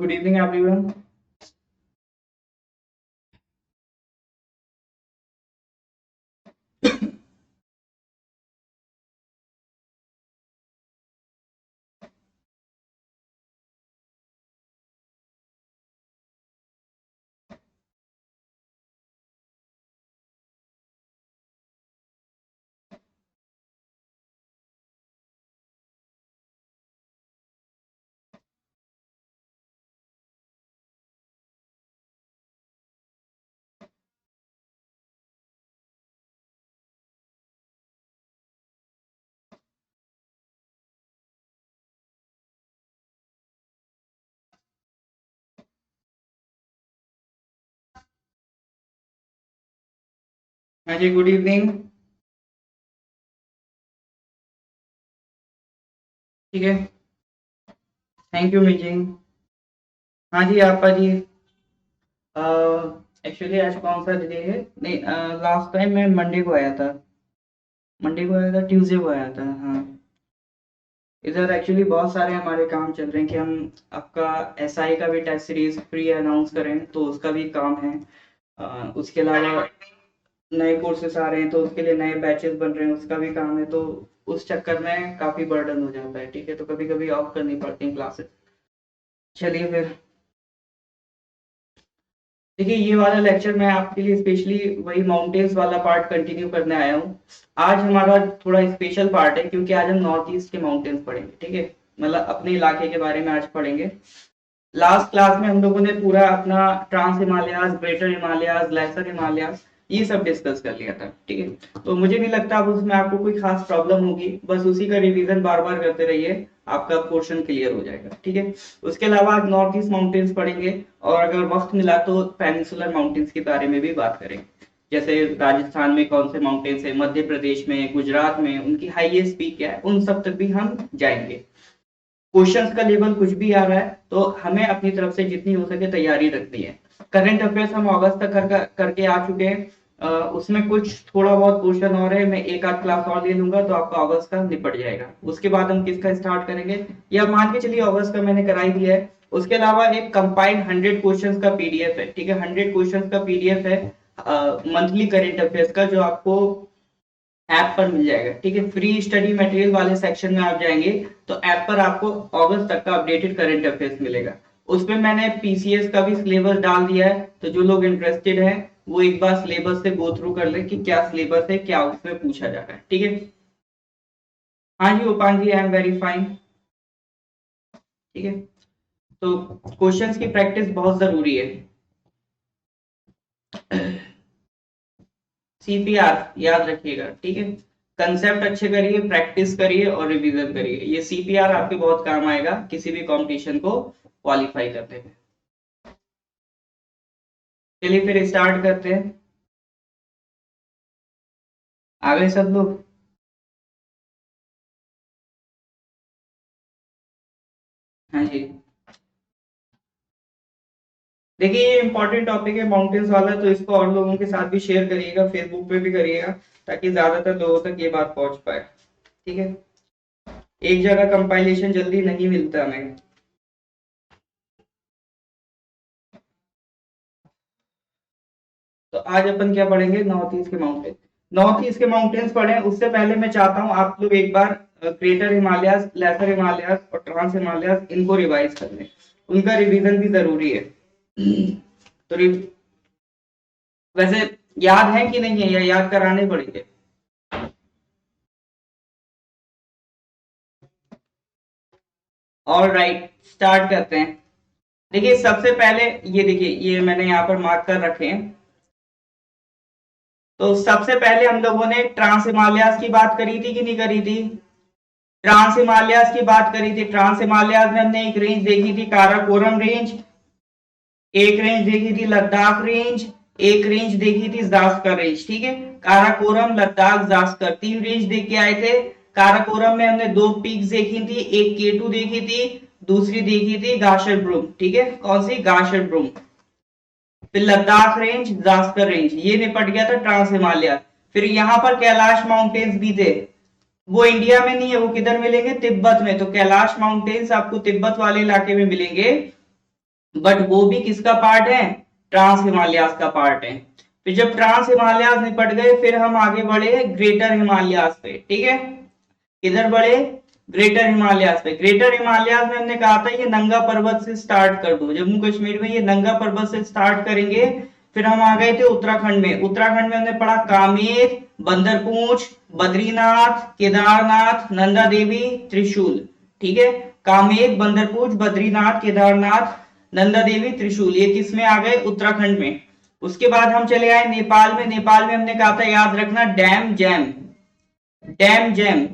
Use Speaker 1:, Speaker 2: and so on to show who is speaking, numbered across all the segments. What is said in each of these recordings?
Speaker 1: Good evening, everyone. हाँ जी, good evening. ठीक है, थैंक यू मीटिंग। हाँ जी, आपा जी। एक्चुअली आज कौन सा डे है? नहीं, लास्ट टाइम मैं मंडे को आया था। मंडे को आया था, ट्यूसडे को आया था। हाँ, इधर एक्चुअली बहुत सारे हमारे काम चल रहे हैं कि हम आपका एसआई का भी टेस्ट सीरीज फ्री अनाउंस करें, तो उसका भी काम है। उसके अलावा नए कोर्सेस आ रहे हैं, तो उसके लिए नए बैचेस बन रहे हैं, उसका भी काम है। तो उस चक्कर में काफी बर्डन हो जाता है। ठीक है, तो कभी कभी ऑफ करनी पड़ती है क्लासेस। चलिए फिर, देखिए ये वाला लेक्चर मैं आपके लिए स्पेशली वही माउंटेन्स वाला पार्ट कंटिन्यू करने आया हूँ। आज हमारा थोड़ा स्पेशल पार्ट है, क्योंकि आज हम नॉर्थ ईस्ट के माउंटेन्स पढ़ेंगे। ठीक है, मतलब अपने इलाके के बारे में आज पढ़ेंगे। लास्ट क्लास में हम लोगों ने पूरा अपना trans Himalayas, greater Himalayas, lesser Himalayas ये सब डिस्कस कर लिया था। ठीक है, तो मुझे नहीं लगता अब उसमें आपको कोई खास प्रॉब्लम होगी। बस उसी का रिवीजन बार बार करते रहिए, आपका पोर्शन क्लियर हो जाएगा। ठीक है, उसके अलावा आज नॉर्थ ईस्ट माउंटेन्स पढ़ेंगे, और अगर वक्त मिला तो पेनिनसुलर माउंटेन्स के बारे में भी बात करेंगे। जैसे राजस्थान में कौन से माउंटेन्स है, मध्य प्रदेश में, गुजरात में उनकी हाईएस्ट पीक क्या है, उन सब तक भी हम जाएंगे। क्वेश्चंस का लेवल कुछ भी आ रहा है, तो हमें अपनी तरफ से जितनी हो सके तैयारी रखनी है। करंट अफेयर्स हम अगस्त तक करके आ चुके हैं। उसमें कुछ थोड़ा बहुत क्वेश्चन और है, मैं एक आध क्लास और ले लूंगा तो आपका अगस्त का निपट जाएगा। उसके बाद हम किसका स्टार्ट करेंगे, या मान के चलिए अगस्त का मैंने करा ही दिया है। उसके अलावा एक कंपाइल्ड 100 क्वेश्चंस का पीडीएफ है। ठीक है, 100 क्वेश्चंस का पीडीएफ है मंथली करंट अफेयर्स का, जो आपको ऐप पर मिल जाएगा। ठीक है, फ्री स्टडी मटेरियल वाले सेक्शन में आप जाएंगे तो ऐप पर आपको अगस्त तक का अपडेटेड करंट अफेयर्स मिलेगा। उसमें मैंने पीसीएस का भी सिलेबस डाल दिया है, तो जो लोग इंटरेस्टेड हैं वो एक बार सिलेबस से गो थ्रू कर ले कि क्या सिलेबस है, क्या उसमें पूछा जा रहा है। ठीक है। हाँ जी उपान जी, आई एम वेरी फाइन। ठीक है, तो क्वेश्चंस की प्रैक्टिस बहुत जरूरी है। सीपीआर याद रखिएगा। ठीक है, कंसेप्ट अच्छे करिए, प्रैक्टिस करिए और रिवीजन करिए। ये सीपीआर आपके बहुत काम आएगा किसी भी कंपटीशन को क्वालिफाई करने में। चलिए फिर स्टार्ट करते हैं। आ गए सब लोग? हाँ जी, देखिए ये इंपॉर्टेंट टॉपिक है माउंटेन्स वाला, तो इसको और लोगों के साथ भी शेयर करिएगा, फेसबुक पे भी करिएगा, ताकि ज्यादातर लोगों तक ये बात पहुंच पाए। ठीक है, एक जगह कंपाइलेशन जल्दी नहीं मिलता हमें। तो आज अपन क्या पढ़ेंगे, नॉर्थ ईस्ट के माउंटेन। नॉर्थ ईस्ट के माउंटेन्स पढ़े उससे पहले मैं चाहता हूँ आप लोग एक बार ग्रेटर हिमालयाज, लेसर हिमालयाज और ट्रांस हिमालयाज इनको रिवाइज कर लें। उनका रिवीजन भी जरूरी है। तो वैसे याद है कि नहीं है, या याद कराने पड़ेंगे? और राइट, स्टार्ट करते हैं। देखिए सबसे पहले ये देखिए, ये मैंने यहाँ पर मार्क कर रखे हैं। तो सबसे पहले हम लोगों ने ट्रांस हिमालयाज की बात करी थी कि नहीं करी थी? ट्रांस हिमालयाज की बात करी थी। ट्रांस हिमालयाज में हमने एक रेंज देखी थी काराकोरम रेंज, एक रेंज देखी थी लद्दाख रेंज, एक रेंज देखी थी जास्कर रेंज। ठीक है, काराकोरम, लद्दाख, जास्कर तीन रेंज देख के आए थे। काराकोरम में हमने दो पीक्स देखी थी, एक केटू देखी थी, दूसरी देखी थी गाशर ब्रूम। ठीक है, कौन सी? गाशर ब्रूम। फिर लद्दाख रेंज, जास्कर रेंज, ये निपट गया था ट्रांस हिमालय। फिर यहाँ पर कैलाश माउंटेन्स भी थे। वो इंडिया में नहीं है, वो किधर मिलेंगे? तिब्बत में। तो कैलाश माउंटेन्स आपको तिब्बत वाले इलाके में मिलेंगे। बट वो भी किसका पार्ट है, ट्रांस हिमालयास का पार्ट है। फिर जब ट्रांस हिमालयास निपट गए फिर हम आगे बढ़े ग्रेटर हिमालयास पे, ठीक है। किधर बढ़े, ग्रेटर हिमालयास पे। ग्रेटर हिमालयास में हमने कहा था ये नंगा पर्वत से स्टार्ट कर दो, जम्मू कश्मीर में ये नंगा पर्वत से स्टार्ट करेंगे। फिर हम आ गए थे उत्तराखंड में। उत्तराखंड में हमने पढ़ा कामेर, बंदरपूंछ, बद्रीनाथ, केदारनाथ, नंदा देवी, त्रिशूल, ठीक है। कामेर, बंदरपूंछ, बद्रीनाथ, केदारनाथ, नंदा देवी, त्रिशूल, ये किस में आ गए, उत्तराखंड में। उसके बाद हम चले आए नेपाल में। नेपाल में हमने कहा था याद रखना dam jam, dam jam,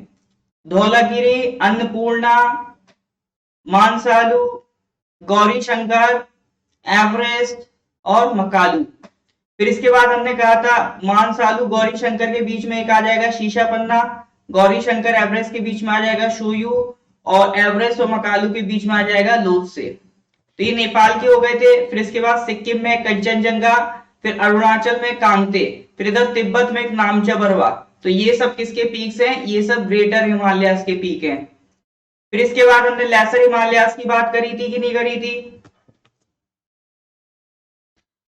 Speaker 1: Dhaulagiri, Annapurna, Manaslu, Gauri Shankar, Everest और मकालू। फिर इसके बाद हमने कहा था मानसालू गौरी शंकर के बीच में एक आ जाएगा शीशा पन्ना, गौरी शंकर एवरेस्ट के बीच में आ जाएगा शोयू, और एवरेस्ट और मकालू के बीच में आ जाएगा लोटसे। तो ये नेपाल के हो गए थे। फिर इसके बाद सिक्किम में कंचनजंगा, फिर अरुणाचल में कांगते, फिर इधर तिब्बत में एक नामचा बरवा। तो ये सब किसके पीक्स हैं, ये सब ग्रेटर हिमालयास के पीक हैं। फिर इसके बाद हमने लेसर हिमालयास की बात करी थी कि नहीं करी थी।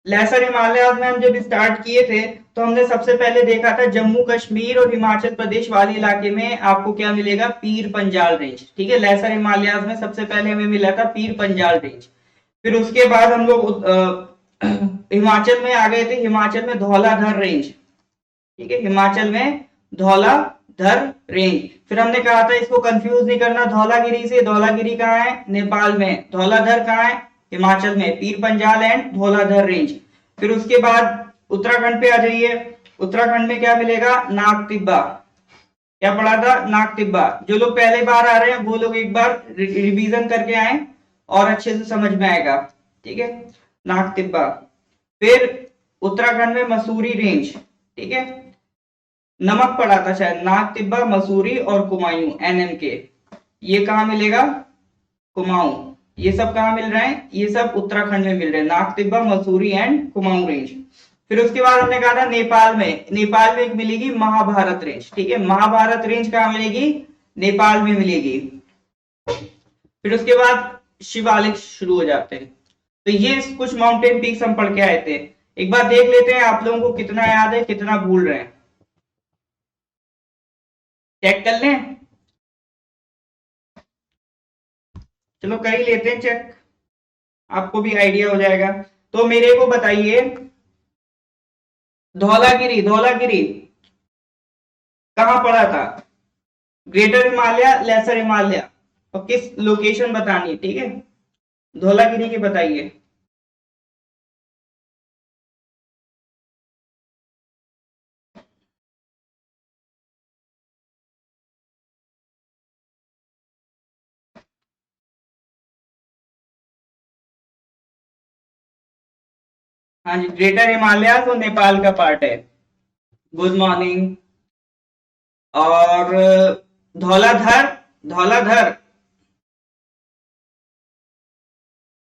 Speaker 1: लेसर हिमालयास में हम जब स्टार्ट किए थे तो हमने सबसे पहले देखा था जम्मू कश्मीर और हिमाचल प्रदेश वाले इलाके में आपको क्या मिलेगा, पीर पंजाल रेंज, ठीक है। लेसर हिमालयास में सबसे पहले हमें मिला था पीर पंजाल रेंज। फिर उसके बाद हम लोग हिमाचल में आ गए थे। हिमाचल में धौलाधर रेंज, ठीक है, हिमाचल में धौलाधर रेंज। फिर हमने कहा था इसको कंफ्यूज नहीं करना धौलागिरी से। धौलागिरी कहाँ है, नेपाल में। धौलाधर कहाँ है, हिमाचल में। Pir Panjal and Dhauladhar range. फिर उसके बाद उत्तराखंड पे आ जाइए। उत्तराखंड में क्या मिलेगा, नाग तिब्बा। क्या पढ़ा था, नाग तिब्बा। जो लोग पहले बार आ रहे हैं वो लोग एक बार रिवीजन करके आए और अच्छे से समझ में आएगा, ठीक है, नाग तिब्बा। फिर उत्तराखंड में मसूरी रेंज, ठीक है। नमक पड़ा था शायद, नाग तिब्बा, मसूरी और कुमायूं, NNK। ये कहाँ मिलेगा, कुमाऊं। ये सब कहाँ मिल रहे हैं, ये सब उत्तराखंड में मिल रहे हैं, नाग तिब्बा, मसूरी एंड कुमाऊं रेंज। फिर उसके बाद हमने कहा था नेपाल में। नेपाल में एक मिलेगी महाभारत रेंज, ठीक है। महाभारत रेंज कहाँ मिलेगी, नेपाल में मिलेगी। फिर उसके बाद शिवालिक शुरू हो जाते हैं। तो ये कुछ माउंटेन पीक्स हम पढ़ के आए थे। एक बार देख लेते हैं आप लोगों को कितना याद है कितना भूल रहे हैं, चेक कर लें। चलो कर ही लेते हैं चेक, आपको भी आइडिया हो जाएगा। तो मेरे को बताइए धौलागिरी, धौलागिरी कहाँ पड़ा था, ग्रेटर हिमालय, लेसर हिमालय, और किस लोकेशन बतानी है, ठीक है। धौलागिरी की बताइए। हाँ जी, ग्रेटर हिमालय तो नेपाल का पार्ट है। Good morning. और धौलाधर, धौलाधर,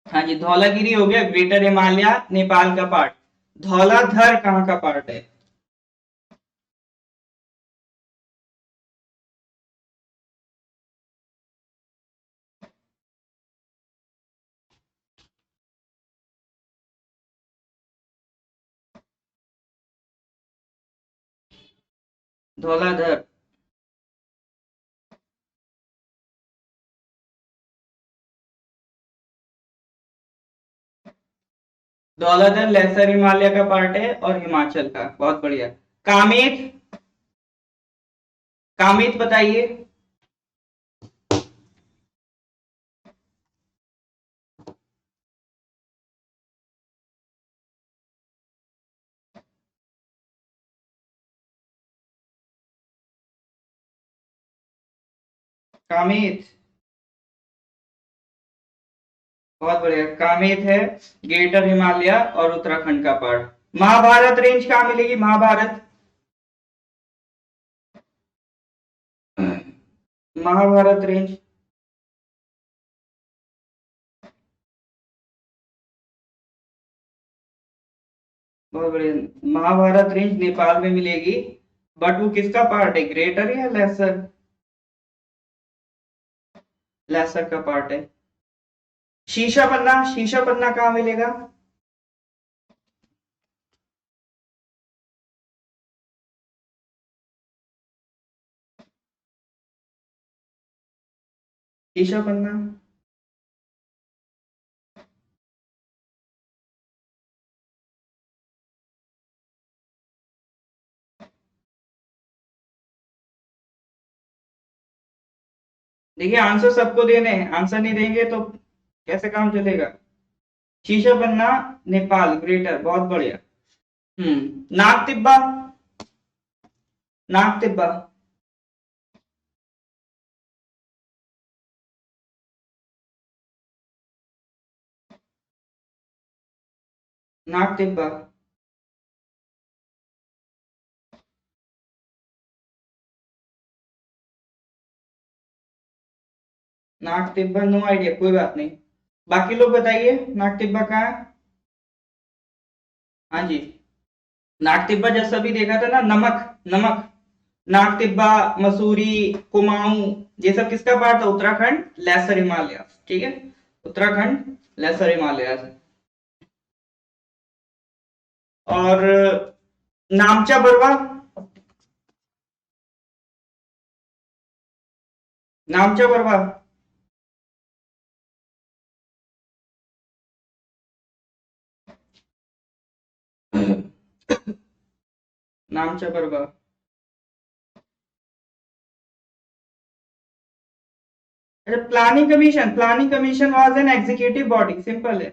Speaker 1: हाँ जी, धौलागिरी हो गया ग्रेटर हिमालय नेपाल का पार्ट। धौलाधर कहाँ का पार्ट है, धौलाधर। धौलाधर लेसर हिमालय का पार्ट है और हिमाचल का, बहुत बढ़िया। कामेत, कामेत बताइए। कामेत, बहुत बढ़िया, कामेत है ग्रेटर हिमालय और उत्तराखंड का पार्ट। महाभारत रेंज कहाँ मिलेगी, महाभारत, महाभारत रेंज, बहुत बढ़िया। महाभारत रेंज नेपाल में मिलेगी, बट वो किसका पार्ट है, ग्रेटर या लेसर, लेसर का पार्ट है। शीशा पन्ना कहाँ मिलेगा? शीशा पन्ना, देखिए आंसर सबको देने हैं, आंसर नहीं देंगे तो कैसे काम चलेगा? शीशा पन्ना नेपाल ग्रेटर, बहुत बढ़िया। नाग तिब्बा, नाग तिब्बा, नाग तिब्बा, नाग तिब्बा, नो आइडिया, कोई बात नहीं। बाकी लोग बताइए नाग तिब्बा कहाँ है? हाँ जी, नाग तिब्बा जैसा भी देखा था ना, नमक, नमक, नाग तिब्बा, मसूरी, कुमाऊं, ये सब किसका पार्ट था? उत्तराखंड, लेसर हिमालय, ठीक है, उत्तराखंड लेसर हिमालय। और नामचा बरवा, नामचा बरवा, नामचा बरवा। अच्छा, planning commission was an executive body, simple है।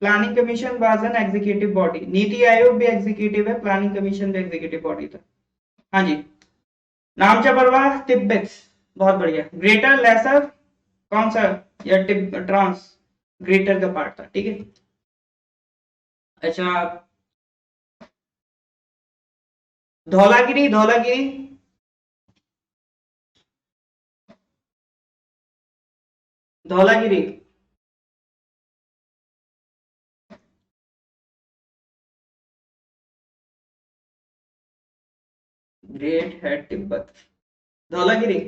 Speaker 1: Planning commission was an executive body, NITI Aayog भी एग्जीक्यूटिव है, प्लानिंग कमीशन भी एग्जीक्यूटिव बॉडी था। हाँ जी, नामचा बरवा तिब्बत, बहुत बढ़िया। ग्रेटर लेसर कौन सा? या ट्रांस, ग्रेटर का पार्ट था, ठीक है। अच्छा, धौलागिरी, धौलागिरी, धौलागिरी, ग्रेट है तिब्बत, धौलागिरी।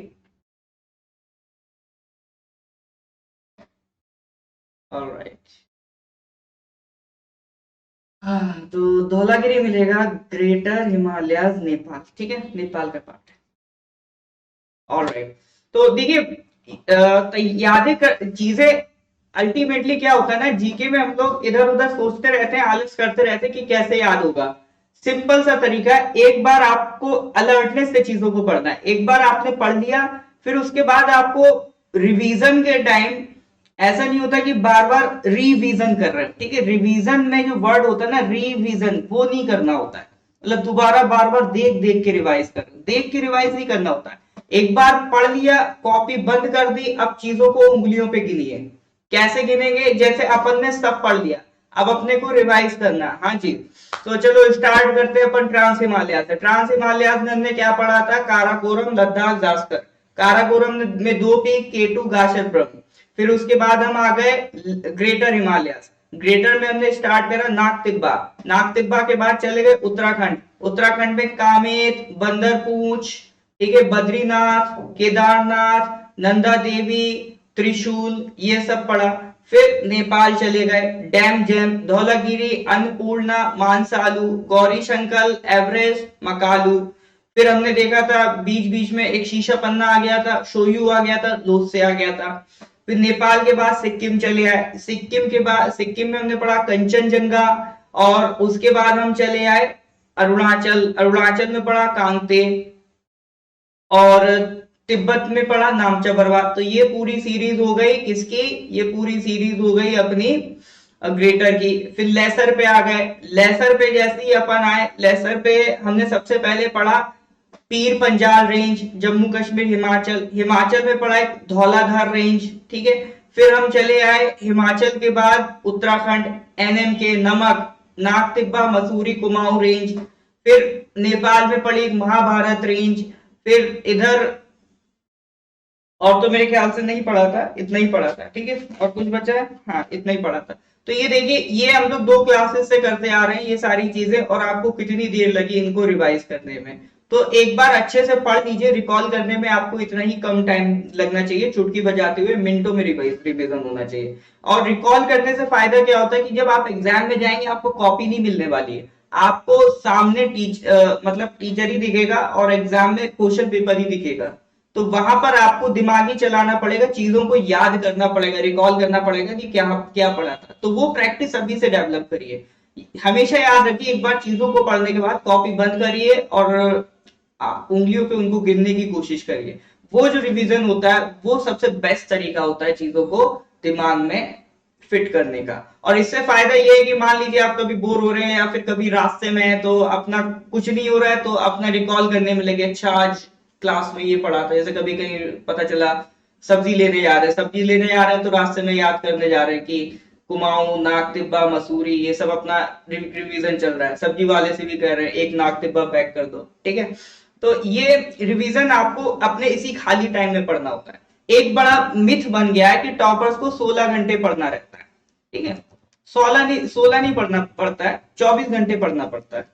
Speaker 1: ऑलराइट, हाँ तो धौलागिरी मिलेगा ग्रेटर हिमालयस नेपाल, ठीक है, नेपाल का पार्ट है। ऑलराइट, तो देखिए यादें चीजें अल्टीमेटली क्या होता है ना, जीके में हम लोग इधर उधर सोचते रहते हैं, आलस करते रहते हैं कि कैसे याद होगा। सिंपल सा तरीका है, एक बार आपको अलर्टनेस से चीजों को पढ़ना है, एक बार आपने पढ़ लिया, फिर उसके बाद आपको रिवीजन के टाइम ऐसा नहीं होता कि बार बार रिवीजन कर रहे हैं, ठीक है। रिवीजन में जो वर्ड होता है ना, रिवीजन, वो नहीं करना होता है, मतलब दोबारा बार बार देख देख के रिवाइज कर, देख के रिवाइज नहीं करना होता है। एक बार पढ़ लिया, कॉपी बंद कर दी, अब चीजों को उंगलियों पे गिनिए। कैसे गिनेंगे? जैसे अपन ने सब पढ़ लिया, अब अपने को रिवाइज करना। हाँ जी, तो चलो स्टार्ट करते हैं अपन ट्रांस हिमालय से। ट्रांस हिमालय में हमने क्या पढ़ा था? काराकोरम, लद्दाख, जास्कर। काराकोरम में 2 पीक, केटू, गाशर, ब्रह्म। फिर उसके बाद हम आ गए ग्रेटर हिमालय। ग्रेटर में हमने स्टार्ट करा नाग तिब्बा, नाग तिब्बा के बाद चले गए उत्तराखंड, उत्तराखंड में कामेत, बंदरपूंछ, ठीक है, बद्रीनाथ, केदारनाथ, नंदा देवी, त्रिशूल, ये सब पढ़ा। फिर नेपाल चले गए, dam jam, Dhaulagiri, Annapurna, Manaslu, Gauri Shankar, Everest, Makalu. फिर हमने देखा था बीच बीच में एक शीशा पन्ना आ गया था, शोयू आ गया था, लोटसे आ गया था। फिर नेपाल के बाद सिक्किम चले आए, सिक्किम के बाद सिक्किम में हमने पढ़ा कंचनजंगा, और उसके बाद हम चले आए अरुणाचल, अरुणाचल में पढ़ा कांगते, और तिब्बत में पढ़ा नामचा बरवा। तो ये पूरी सीरीज हो गई किसकी? ये पूरी सीरीज हो गई अपनी ग्रेटर की। फिर लेसर पे आ गए, लेसर पे जैसे ही अपन आए, लेसर पे हमने सबसे पहले पढ़ा पीर पंजाल रेंज, जम्मू कश्मीर, हिमाचल। हिमाचल में पढ़ा एक धौलाधार रेंज, ठीक है। फिर हम चले आए हिमाचल के बाद उत्तराखंड, एनएम के, नमक, नाग तिब्बा, मसूरी, कुमाऊं रेंज। फिर नेपाल में पड़ी महाभारत रेंज। फिर इधर और तो मेरे ख्याल से नहीं पढ़ा था, इतना ही पढ़ा था, ठीक है। और कुछ बचा है? हाँ, इतना ही पढ़ा था। तो ये देखिए, ये हम लोग 2 क्लासेस से करते आ रहे हैं ये सारी चीजें, और आपको कितनी देर लगी इनको रिवाइज करने में। तो एक बार अच्छे से पढ़ लीजिए, रिकॉल करने में आपको इतना ही कम टाइम लगना चाहिए, चुटकी बजाते हुए मिनटों में रिवीजन होना चाहिए। और रिकॉल करने से फायदा क्या होता है कि जब आप एग्जाम में जाएंगे आपको कॉपी नहीं मिलने वाली है, आपको सामने मतलब टीचर ही दिखेगा और एग्जाम में क्वेश्चन पेपर ही दिखेगा। तो वहां पर आपको दिमाग ही चलाना पड़ेगा, चीजों को याद करना पड़ेगा, रिकॉल करना पड़ेगा कि क्या क्या पढ़ा था। तो वो प्रैक्टिस अभी से डेवलप करिए। हमेशा याद रखिए, एक बार चीजों को पढ़ने के बाद कॉपी बंद करिए और उंगलियों पे उनको गिनने की कोशिश करिए। वो जो रिवीजन होता है वो सबसे बेस्ट तरीका होता है चीजों को दिमाग में फिट करने का। और इससे फायदा ये है कि मान लीजिए आप कभी बोर हो रहे हैं या फिर कभी रास्ते में है, तो अपना कुछ नहीं हो रहा है तो अपना रिकॉल करने में लगे, अच्छा आज क्लास में ये पढ़ा था। जैसे कभी कहीं पता चला सब्जी लेने जा रहे हैं, सब्जी लेने जा रहे हैं तो रास्ते में याद करने जा रहे हैं कि कुमाऊं, नाक टिब्बा, मसूरी, ये सब अपना रिवीजन चल रहा है। सब्जी वाले से भी कह रहे हैं एक नाक टिब्बा पैक कर दो, ठीक है। तो ये रिवीजन आपको अपने इसी खाली टाइम में पढ़ना होता है। एक बड़ा मिथ बन गया है कि टॉपर्स को 16 घंटे पढ़ना रहता है, ठीक है। 16 नहीं पढ़ना पड़ता है, 24 घंटे पढ़ना पड़ता है।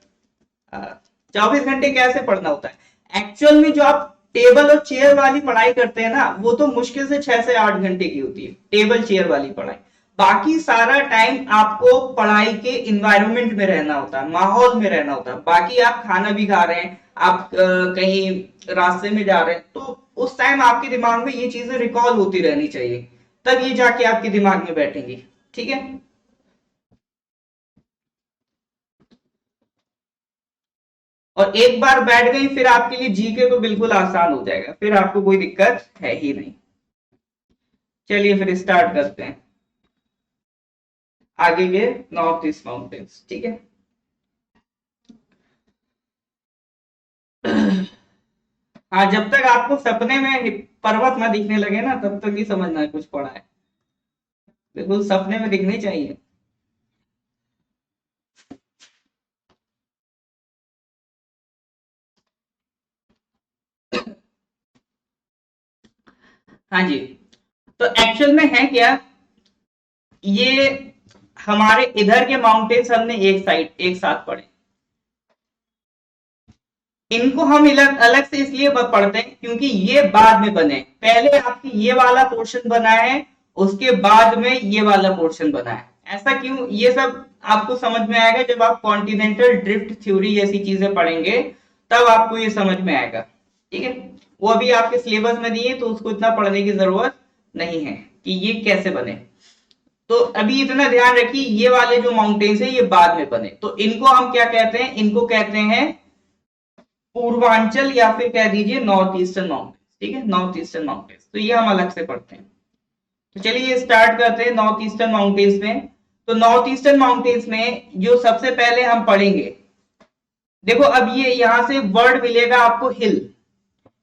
Speaker 1: 24 घंटे कैसे पढ़ना होता है? एक्चुअल में जो आप टेबल और चेयर वाली पढ़ाई करते हैं ना, वो तो मुश्किल से 6 से 8 घंटे की होती है, टेबल चेयर वाली पढ़ाई। बाकी सारा टाइम आपको पढ़ाई के इन्वायरमेंट में रहना होता है, माहौल में रहना होता है। बाकी आप खाना भी खा रहे हैं, आप कहीं रास्ते में जा रहे हैं, तो उस टाइम आपके दिमाग में ये चीजें रिकॉल होती रहनी चाहिए, तब ये जाके आपके दिमाग में बैठेंगी, ठीक है। और एक बार बैठ गई फिर आपके लिए जीके तो बिल्कुल आसान हो जाएगा, फिर आपको कोई दिक्कत है ही नहीं। चलिए फिर स्टार्ट करते हैं आगे के नॉर्थ ईस्ट माउंटेन्स, ठीक है। हाँ, जब तक आपको सपने में पर्वत ना दिखने लगे ना, तब तक ही समझना है कुछ पढ़ा है। बिल्कुल सपने में दिखने चाहिए। हाँ जी। तो एक्चुअल में है क्या, ये हमारे इधर के माउंटेन्स हमने एक साथ पढ़े। इनको हम अलग अलग से इसलिए पढ़ते हैं क्योंकि ये बाद में बने। पहले आपकी ये वाला पोर्शन बना है, उसके बाद में ये वाला पोर्शन बना है। ऐसा क्यों, ये सब आपको समझ में आएगा जब आप कॉन्टिनेंटल ड्रिफ्ट थ्योरी जैसी चीजें पढ़ेंगे, तब आपको ये समझ में आएगा, ठीक है। वो अभी आपके सिलेबस में दिए तो उसको इतना पढ़ने की जरूरत नहीं है कि ये कैसे बने। तो अभी इतना ध्यान रखिए, ये वाले जो माउंटेन्स है ये बाद में बने। तो इनको हम क्या कहते हैं? इनको कहते हैं पूर्वांचल या फिर कह दीजिए नॉर्थ ईस्टर्न माउंटेन्स, ठीक है, नॉर्थ ईस्टर्न माउंटेन्स। तो ये हम अलग से पढ़ते हैं। तो चलिए स्टार्ट करते हैं नॉर्थ ईस्टर्न माउंटेन्स में। तो नॉर्थ ईस्टर्न माउंटेन्स में जो सबसे पहले हम पढ़ेंगे, देखो अब ये यहां से वर्ड मिलेगा आपको हिल।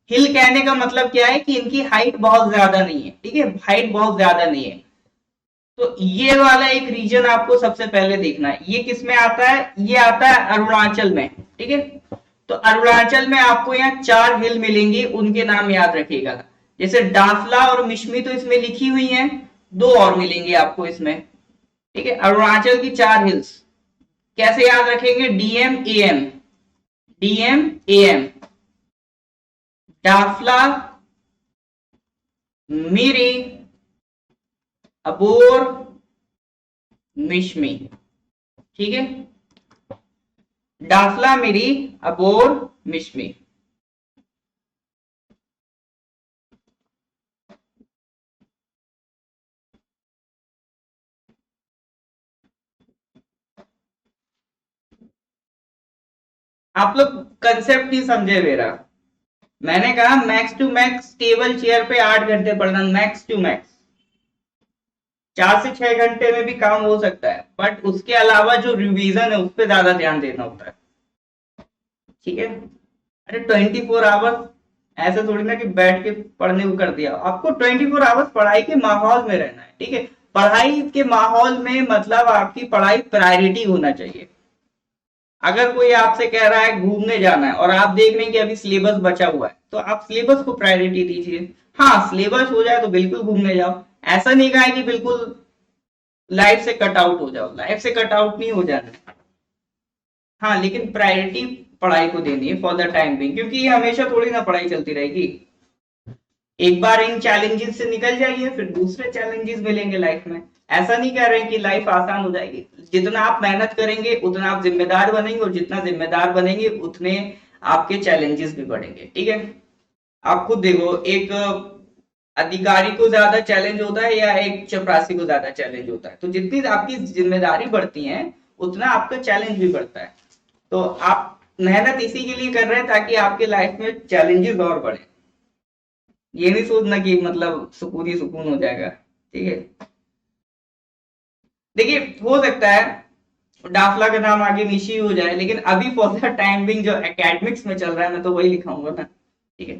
Speaker 1: हिल कहने का मतलब क्या है कि इनकी हाइट बहुत ज्यादा नहीं है, ठीक है, हाइट बहुत ज्यादा नहीं है। तो ये वाला एक रीजन आपको सबसे पहले देखना है। ये किस में आता है? ये आता है अरुणाचल में, ठीक है। तो अरुणाचल में आपको यहाँ 4 हिल मिलेंगी, उनके नाम याद रखिएगा। जैसे डाफला और मिश्मी तो इसमें लिखी हुई हैं, 2 और मिलेंगे आपको इसमें, ठीक है। अरुणाचल की 4 हिल्स कैसे याद रखेंगे? DM AM, DM AM, Dafla, Miri, Abor, Mishmi, ठीक है। डाफला, मिरी, अबोर, मिश्मी। आप लोग कंसेप्ट नहीं समझे मेरा। मैंने कहा max to max table chair पे 8 घंटे पढ़ना, मैक्स टू मैक्स। 4 से 6 घंटे में भी काम हो सकता है, बट उसके अलावा जो रिवीजन है उस पर ज्यादा ध्यान देना होता है, ठीक है। अरे 24 आवर्स ऐसे थोड़ी ना कि बैठ के पढ़ने को कर दिया। आपको 24 आवर्स पढ़ाई के माहौल में रहना है, ठीक है। पढ़ाई के माहौल में मतलब आपकी पढ़ाई प्रायोरिटी होना चाहिए। अगर कोई आपसे कह रहा है घूमने जाना है और आप देख रहे हैं कि अभी सिलेबस बचा हुआ है, तो आप सिलेबस को प्रायोरिटी दीजिए। हाँ, सिलेबस हो जाए तो बिल्कुल घूमने जाओ। ऐसा नहीं कहा है कि बिल्कुल लाइफ से कट आउट हो जाओ, लाइफ से कट आउट नहीं हो जाना। हाँ, लेकिन प्रायोरिटी पढ़ाई को देनी है फॉर द टाइम बिंग, क्योंकि ये हमेशा थोड़ी ना पढ़ाई चलती रहेगी। एक बार इन चैलेंजेस से निकल जाइए, फिर दूसरे चैलेंजेस मिलेंगे लाइफ में। ऐसा नहीं कह रहे कि लाइफ आसान हो जाएगी, जितना आप मेहनत करेंगे उतना आप जिम्मेदार बनेंगे, और जितना जिम्मेदार बनेंगे उतने आपके चैलेंजेस भी बढ़ेंगे, ठीक है। आप खुद देखो, एक अधिकारी को ज्यादा चैलेंज होता है या एक चपरासी को ज्यादा चैलेंज होता है? तो जितनी आपकी जिम्मेदारी बढ़ती है उतना आपका चैलेंज भी बढ़ता है। तो आप मेहनत इसी के लिए कर रहे हैं ताकि आपके लाइफ में चैलेंजेस और बढ़े। ये नहीं सोचना कि मतलब सुकून ही सुकून हो जाएगा, ठीक है। देखिए, हो सकता है दाखला का नाम आगे निशी हो जाए, लेकिन अभी फॉर द टाइम बिंग जो एकेडमिक्स में चल रहा है मैं तो वही लिखाऊंगा ना, ठीक है।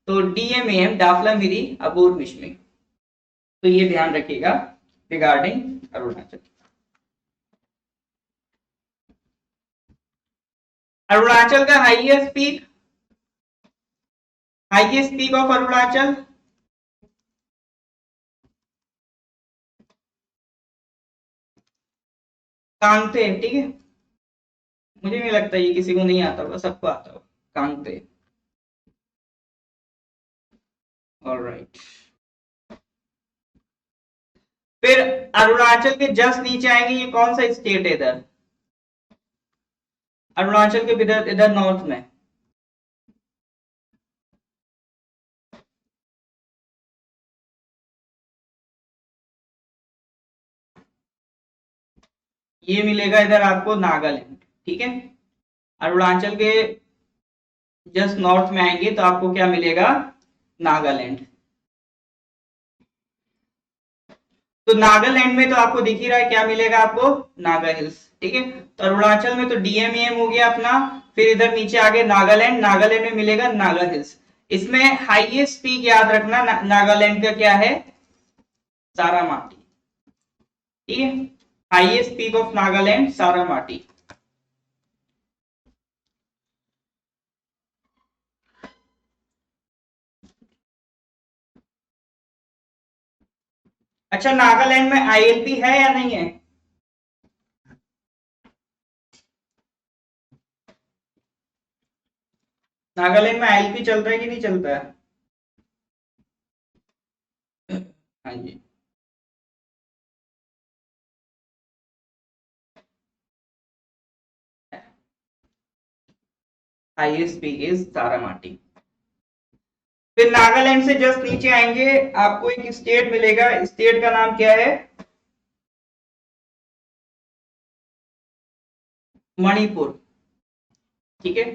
Speaker 1: तो डीएमएम दाखला मेरी अबोर मिश्मी, तो ये ध्यान रखिएगा रिगार्डिंग अरुणाचल। अरुणाचल का हाईएस्ट पीक ऑफ अरुणाचल, कांगते, ठीक है। मुझे नहीं लगता ये किसी को नहीं आता होगा, सबको आता होगा कांगते। ऑलराइट। फिर अरुणाचल के जस्ट नीचे आएंगे, ये कौन सा स्टेट है इधर? अरुणाचल के इधर इधर नॉर्थ में ये मिलेगा इधर आपको नागालैंड, ठीक है। अरुणाचल के जस्ट नॉर्थ में आएंगे तो आपको क्या मिलेगा? नागालैंड। तो नागालैंड में तो आपको दिख ही रहा है क्या मिलेगा आपको? नागा हिल्स, ठीक है। तो अरुणाचल में तो डीएमईएम हो गया अपना, फिर इधर नीचे आगे नागालैंड, नागालैंड में मिलेगा नागा हिल्स। इसमें हाईएस्ट पीक याद रखना, नागालैंड का क्या है? सारामाटी, ठीक है। Highest peak of Nagaland Saramati. अच्छा, नागालैंड में आईएलपी है या नहीं है? नागालैंड में आईएलपी चल रहा है कि नहीं चलता है? हाँ जी। Highest peak is Taramati. फिर नागालैंड से जस्ट नीचे आएंगे, आपको एक स्टेट मिलेगा, स्टेट का नाम क्या है? मणिपुर, ठीक है।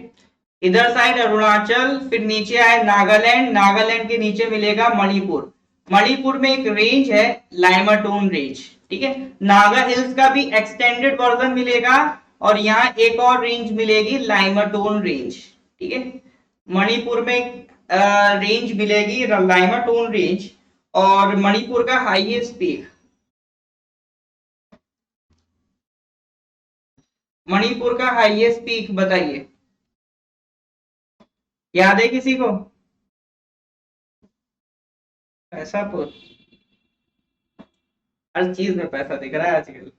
Speaker 1: इधर साइड अरुणाचल, फिर नीचे आए नागालैंड, नागालैंड के नीचे मिलेगा मणिपुर। मणिपुर में एक रेंज है लाइमाटोन रेंज, ठीक है। नागा हिल्स का भी एक्सटेंडेड वर्जन मिलेगा, और यहाँ एक और रेंज मिलेगी लाइमाटोन रेंज, ठीक है। मणिपुर में रेंज मिलेगी लाइमाटोन रेंज, और मणिपुर का हाईएस्ट पीक, मणिपुर का हाईएस्ट पीक बताइए, याद है किसी को? पैसा तो हर चीज में पैसा दिख रहा है आजकल।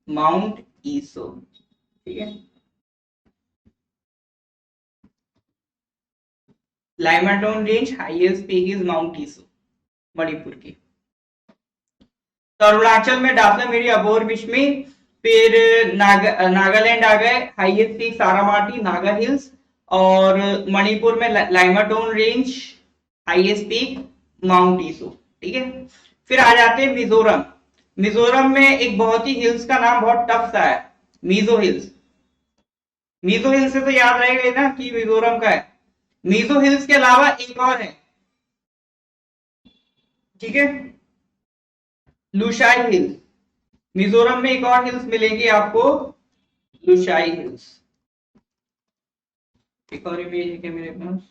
Speaker 1: माउंट ईसो, ठीक है। Laimaton range highest peak is mount Iso, Manipur की। तो अरुणाचल में दाखला मेरी अबोर बिश्मी, फिर नागालैंड आ गए, हाईएस्ट पीक सारामाटी नागा हिल्स, और मणिपुर में लाइमाटोन range highest peak mount Iso, ठीक है। फिर आ जाते हैं मिजोरम। मिजोरम में एक बहुत ही हिल्स का नाम बहुत टफ सा है, मीजो हिल्स। मीजो हिल्स से तो याद रहेगा ना कि मिजोरम का है। मीजो हिल्स के अलावा एक और है, ठीक है, लुशाई हिल्स। मिजोरम में एक और हिल्स मिलेगी आपको, लुशाई हिल्स। एक और इमेज है क्या मेरे पास?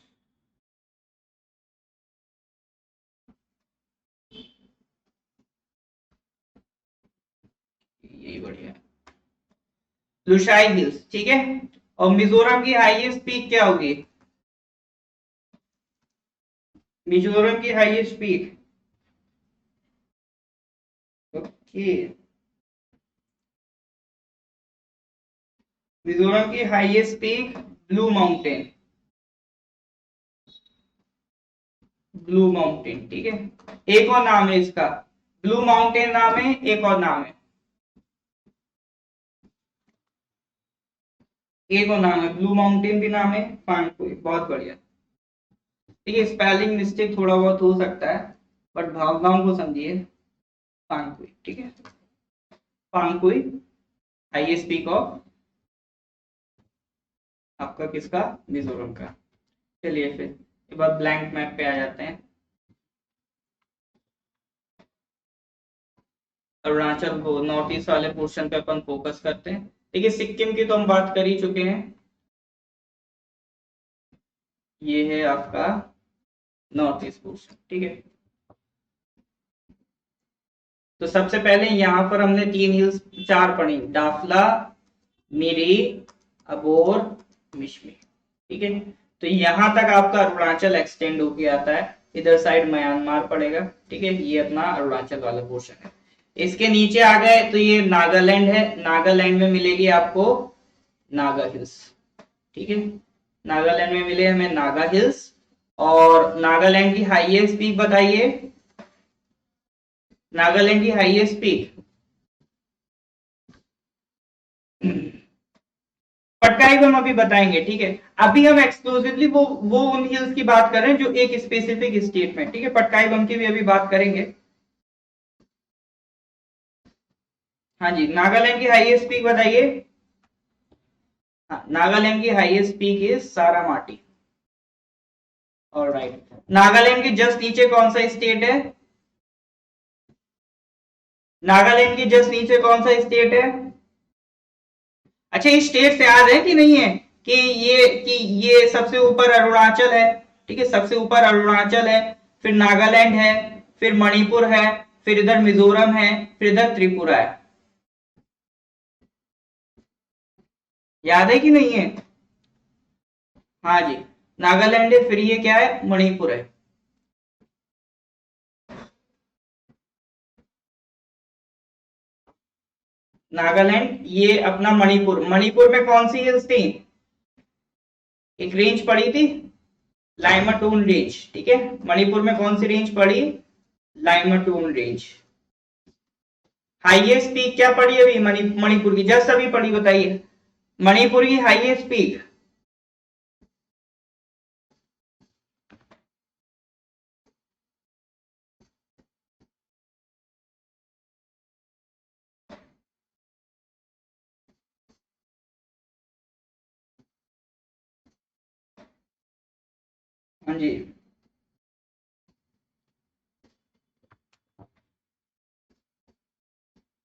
Speaker 1: यही बढ़िया है। लुशाई हिल्स, ठीक है। और मिजोरम की हाईएस्ट पीक क्या होगी? मिजोरम की हाईएस्ट पीक, ओके, मिजोरम की highest peak blue mountain, blue mountain, ठीक है। एक और नाम है इसका, ब्लू माउंटेन नाम है, एक और नाम है, एक और नाम है, ब्लू माउंटेन भी नाम है, पानपुई, बहुत बढ़िया। ठीक है, स्पेलिंग मिस्टेक थोड़ा बहुत हो सकता है, बट भावनाओं को समझिए। पानपुई, ठीक है, पानपुई हाईएस्ट पीक ऑफ आपका किसका? मिजोरम का। चलिए फिर एक बार ब्लैंक मैप पे आ जाते हैं। अरुणाचल को नॉर्थ ईस्ट वाले पोर्शन पे अपन फोकस करते हैं। देखिए सिक्किम की तो हम बात कर ही चुके हैं, ये है आपका नॉर्थ ईस्ट पोर्शन, ठीक है। तो सबसे पहले यहाँ पर हमने 3 हिल्स 4 पढ़ी, डाफला, मिरी, अबोर, मिश्मी, ठीक है। तो यहाँ तक आपका अरुणाचल एक्सटेंड होके आता है, इधर साइड म्यांमार पड़ेगा, ठीक है, ये अपना अरुणाचल वाला पोर्शन है। इसके नीचे आ गए तो ये नागालैंड है, नागालैंड में मिलेगी आपको नागा हिल्स, ठीक है, नागालैंड में मिले हमें नागा हिल्स। और नागालैंड की हाईएस्ट पीक बताइए, नागालैंड की हाईएस्ट पीक पटकाई को हम अभी बताएंगे, ठीक है। अभी हम एक्सक्लूसिवली वो उन हिल्स की बात कर रहे हैं जो एक स्पेसिफिक स्टेट में, ठीक है, पटकाई बम की भी अभी बात करेंगे। हाँ जी, नागालैंड की हाईएस्ट पीक बताइए। हाँ, नागालैंड की highest peak is Saramati. Alright, Nagaland के जस्ट नीचे कौन सा स्टेट है? नागालैंड के जस्ट नीचे कौन सा स्टेट है? अच्छा, ये स्टेट से याद है कि नहीं है कि ये सबसे ऊपर अरुणाचल है, ठीक है, सबसे ऊपर अरुणाचल है, फिर नागालैंड है, फिर मणिपुर है, फिर इधर मिजोरम है, फिर इधर त्रिपुरा है। याद है कि नहीं है? हाँ जी, नागालैंड है, फिर ये क्या है? मणिपुर है। नागालैंड, ये अपना मणिपुर, मणिपुर में कौन सी हिल्स थी? एक रेंज पड़ी थी लाइमाटून रेंज, ठीक है, मणिपुर में कौन सी रेंज पड़ी? लाइमाटून रेंज। हाईएस्ट पीक क्या पड़ी अभी मणिपुर की? जस्ट अभी पड़ी, बताइए मणिपुर की हाईएस्ट पीक। हाँ जी,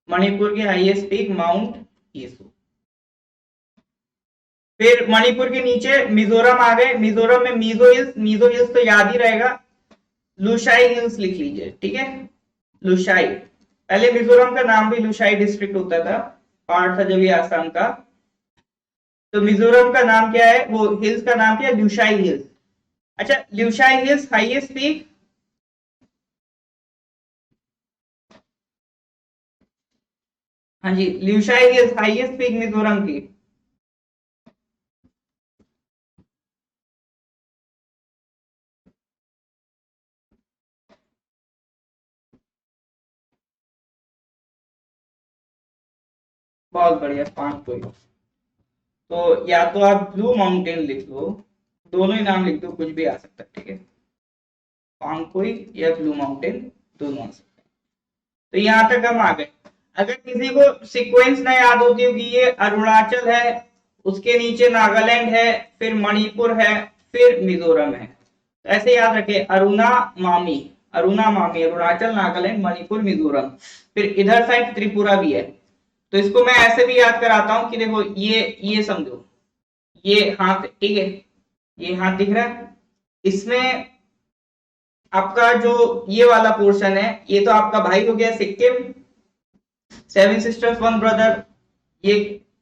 Speaker 1: मणिपुर की हाईएस्ट पीक माउंट ईसू। फिर मणिपुर के नीचे मिजोरम आ गए, मिजोरम में मीजो हिल्स, मीजो हिल्स तो याद ही रहेगा, लुशाई हिल्स लिख लीजिए, ठीक है, लुशाई। पहले मिजोरम का नाम भी लुशाई डिस्ट्रिक्ट होता था, पार्ट था जब ये आसाम का। तो मिजोरम का नाम क्या है, वो हिल्स का नाम क्या है? लुशाई हिल्स। अच्छा, लुशाई हिल्स हाईएस्ट पीक, हाँ जी, Lushai hills highest peak Mizoram की। बहुत बढ़िया, 5 पॉइंट। तो या तो आप ब्लू माउंटेन लिख लो, दोनों ही नाम लिख दो, कुछ भी आ सकता है, ठीक है, पांगकोई या ब्लू माउंटेन, दोनों आ सकते हैं। तो यहां तक हम आ गए। अगर किसी को सीक्वेंस ना याद होती हो कि ये अरुणाचल है, उसके नीचे नागालैंड है, फिर मणिपुर है, फिर मिजोरम है, तो ऐसे याद रखे, अरुणा मामी, अरुणा मामी, अरुणाचल, नागालैंड, मणिपुर, मिजोरम, फिर इधर साइड त्रिपुरा भी है। तो इसको मैं ऐसे भी याद कराता हूं कि देखो ये समझो, ये हाथ, ठीक है, ये हाथ दिख रहा है, इसमें आपका जो ये वाला पोर्शन है, ये तो आपका भाई हो गया सिक्किम, 7 सिस्टर्स 1 ब्रदर, ये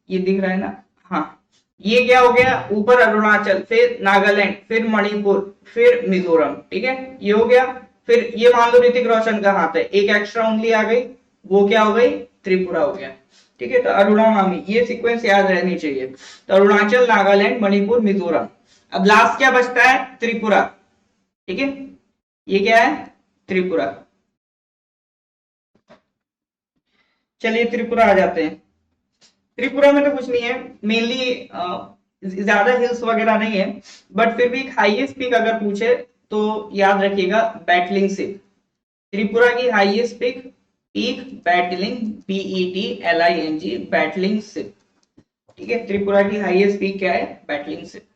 Speaker 1: ये दिख रहा है ना, हाँ। ये क्या हो गया, ऊपर अरुणाचल, फिर नागालैंड, फिर मणिपुर, फिर मिजोरम, ठीक है, ये हो गया। फिर ये मान लो ऋतिक रोशन का हाथ है, एक एक्स्ट्रा उंगली आ गई, वो क्या हो गई, त्रिपुरा हो गया, ठीक है। तो अरुणामामी, ये सीक्वेंस याद रहनी चाहिए। तो अरुणाचल, नागालैंड, मणिपुर, मिजोरम। अब लास्ट क्या बचता है, त्रिपुरा, ठीक है, ये क्या है, त्रिपुरा। चलिए त्रिपुरा आ जाते हैं। त्रिपुरा में तो कुछ नहीं है, मेनली ज्यादा हिल्स वगैरह नहीं है, बट फिर भी हाईएस्ट पीक अगर पूछे तो याद रखिएगा बैटलिंग सिप। त्रिपुरा की highest peak, peak Betling, BETLING, Betling Sib, ठीक है। त्रिपुरा की हाईएस्ट पीक क्या है, बैटलिंग सिप।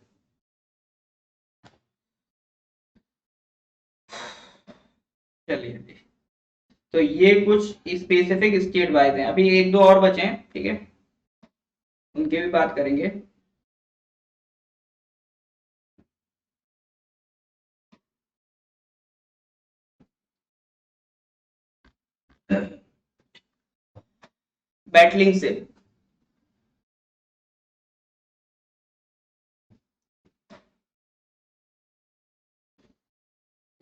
Speaker 1: चलिए, तो ये कुछ स्पेसिफिक स्टेट वाइज हैं, अभी एक दो और बचे हैं, ठीक है, उनकी भी बात करेंगे। बैटलिंग से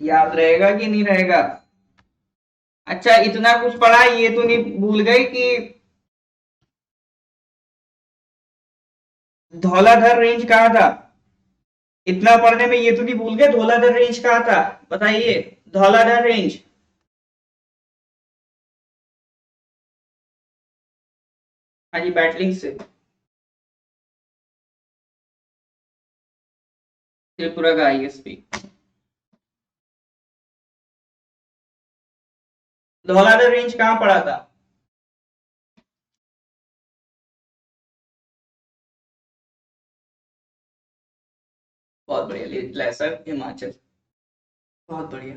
Speaker 1: याद रहेगा कि नहीं रहेगा? अच्छा, इतना कुछ पढ़ा, ये तो नहीं भूल गए कि धौलाधर रेंज कहाँ था? इतना पढ़ने में ये तो नहीं भूल गए धौलाधर रेंज कहाँ था? बताइए, धौलाधर रेंज। हाँ जी, बैटलिंग से त्रिपुरा का ISP। धौलाधर रेंज कहाँ पड़ा था? बहुत बढ़िया, लेसर हिमाचल, बहुत बढ़िया।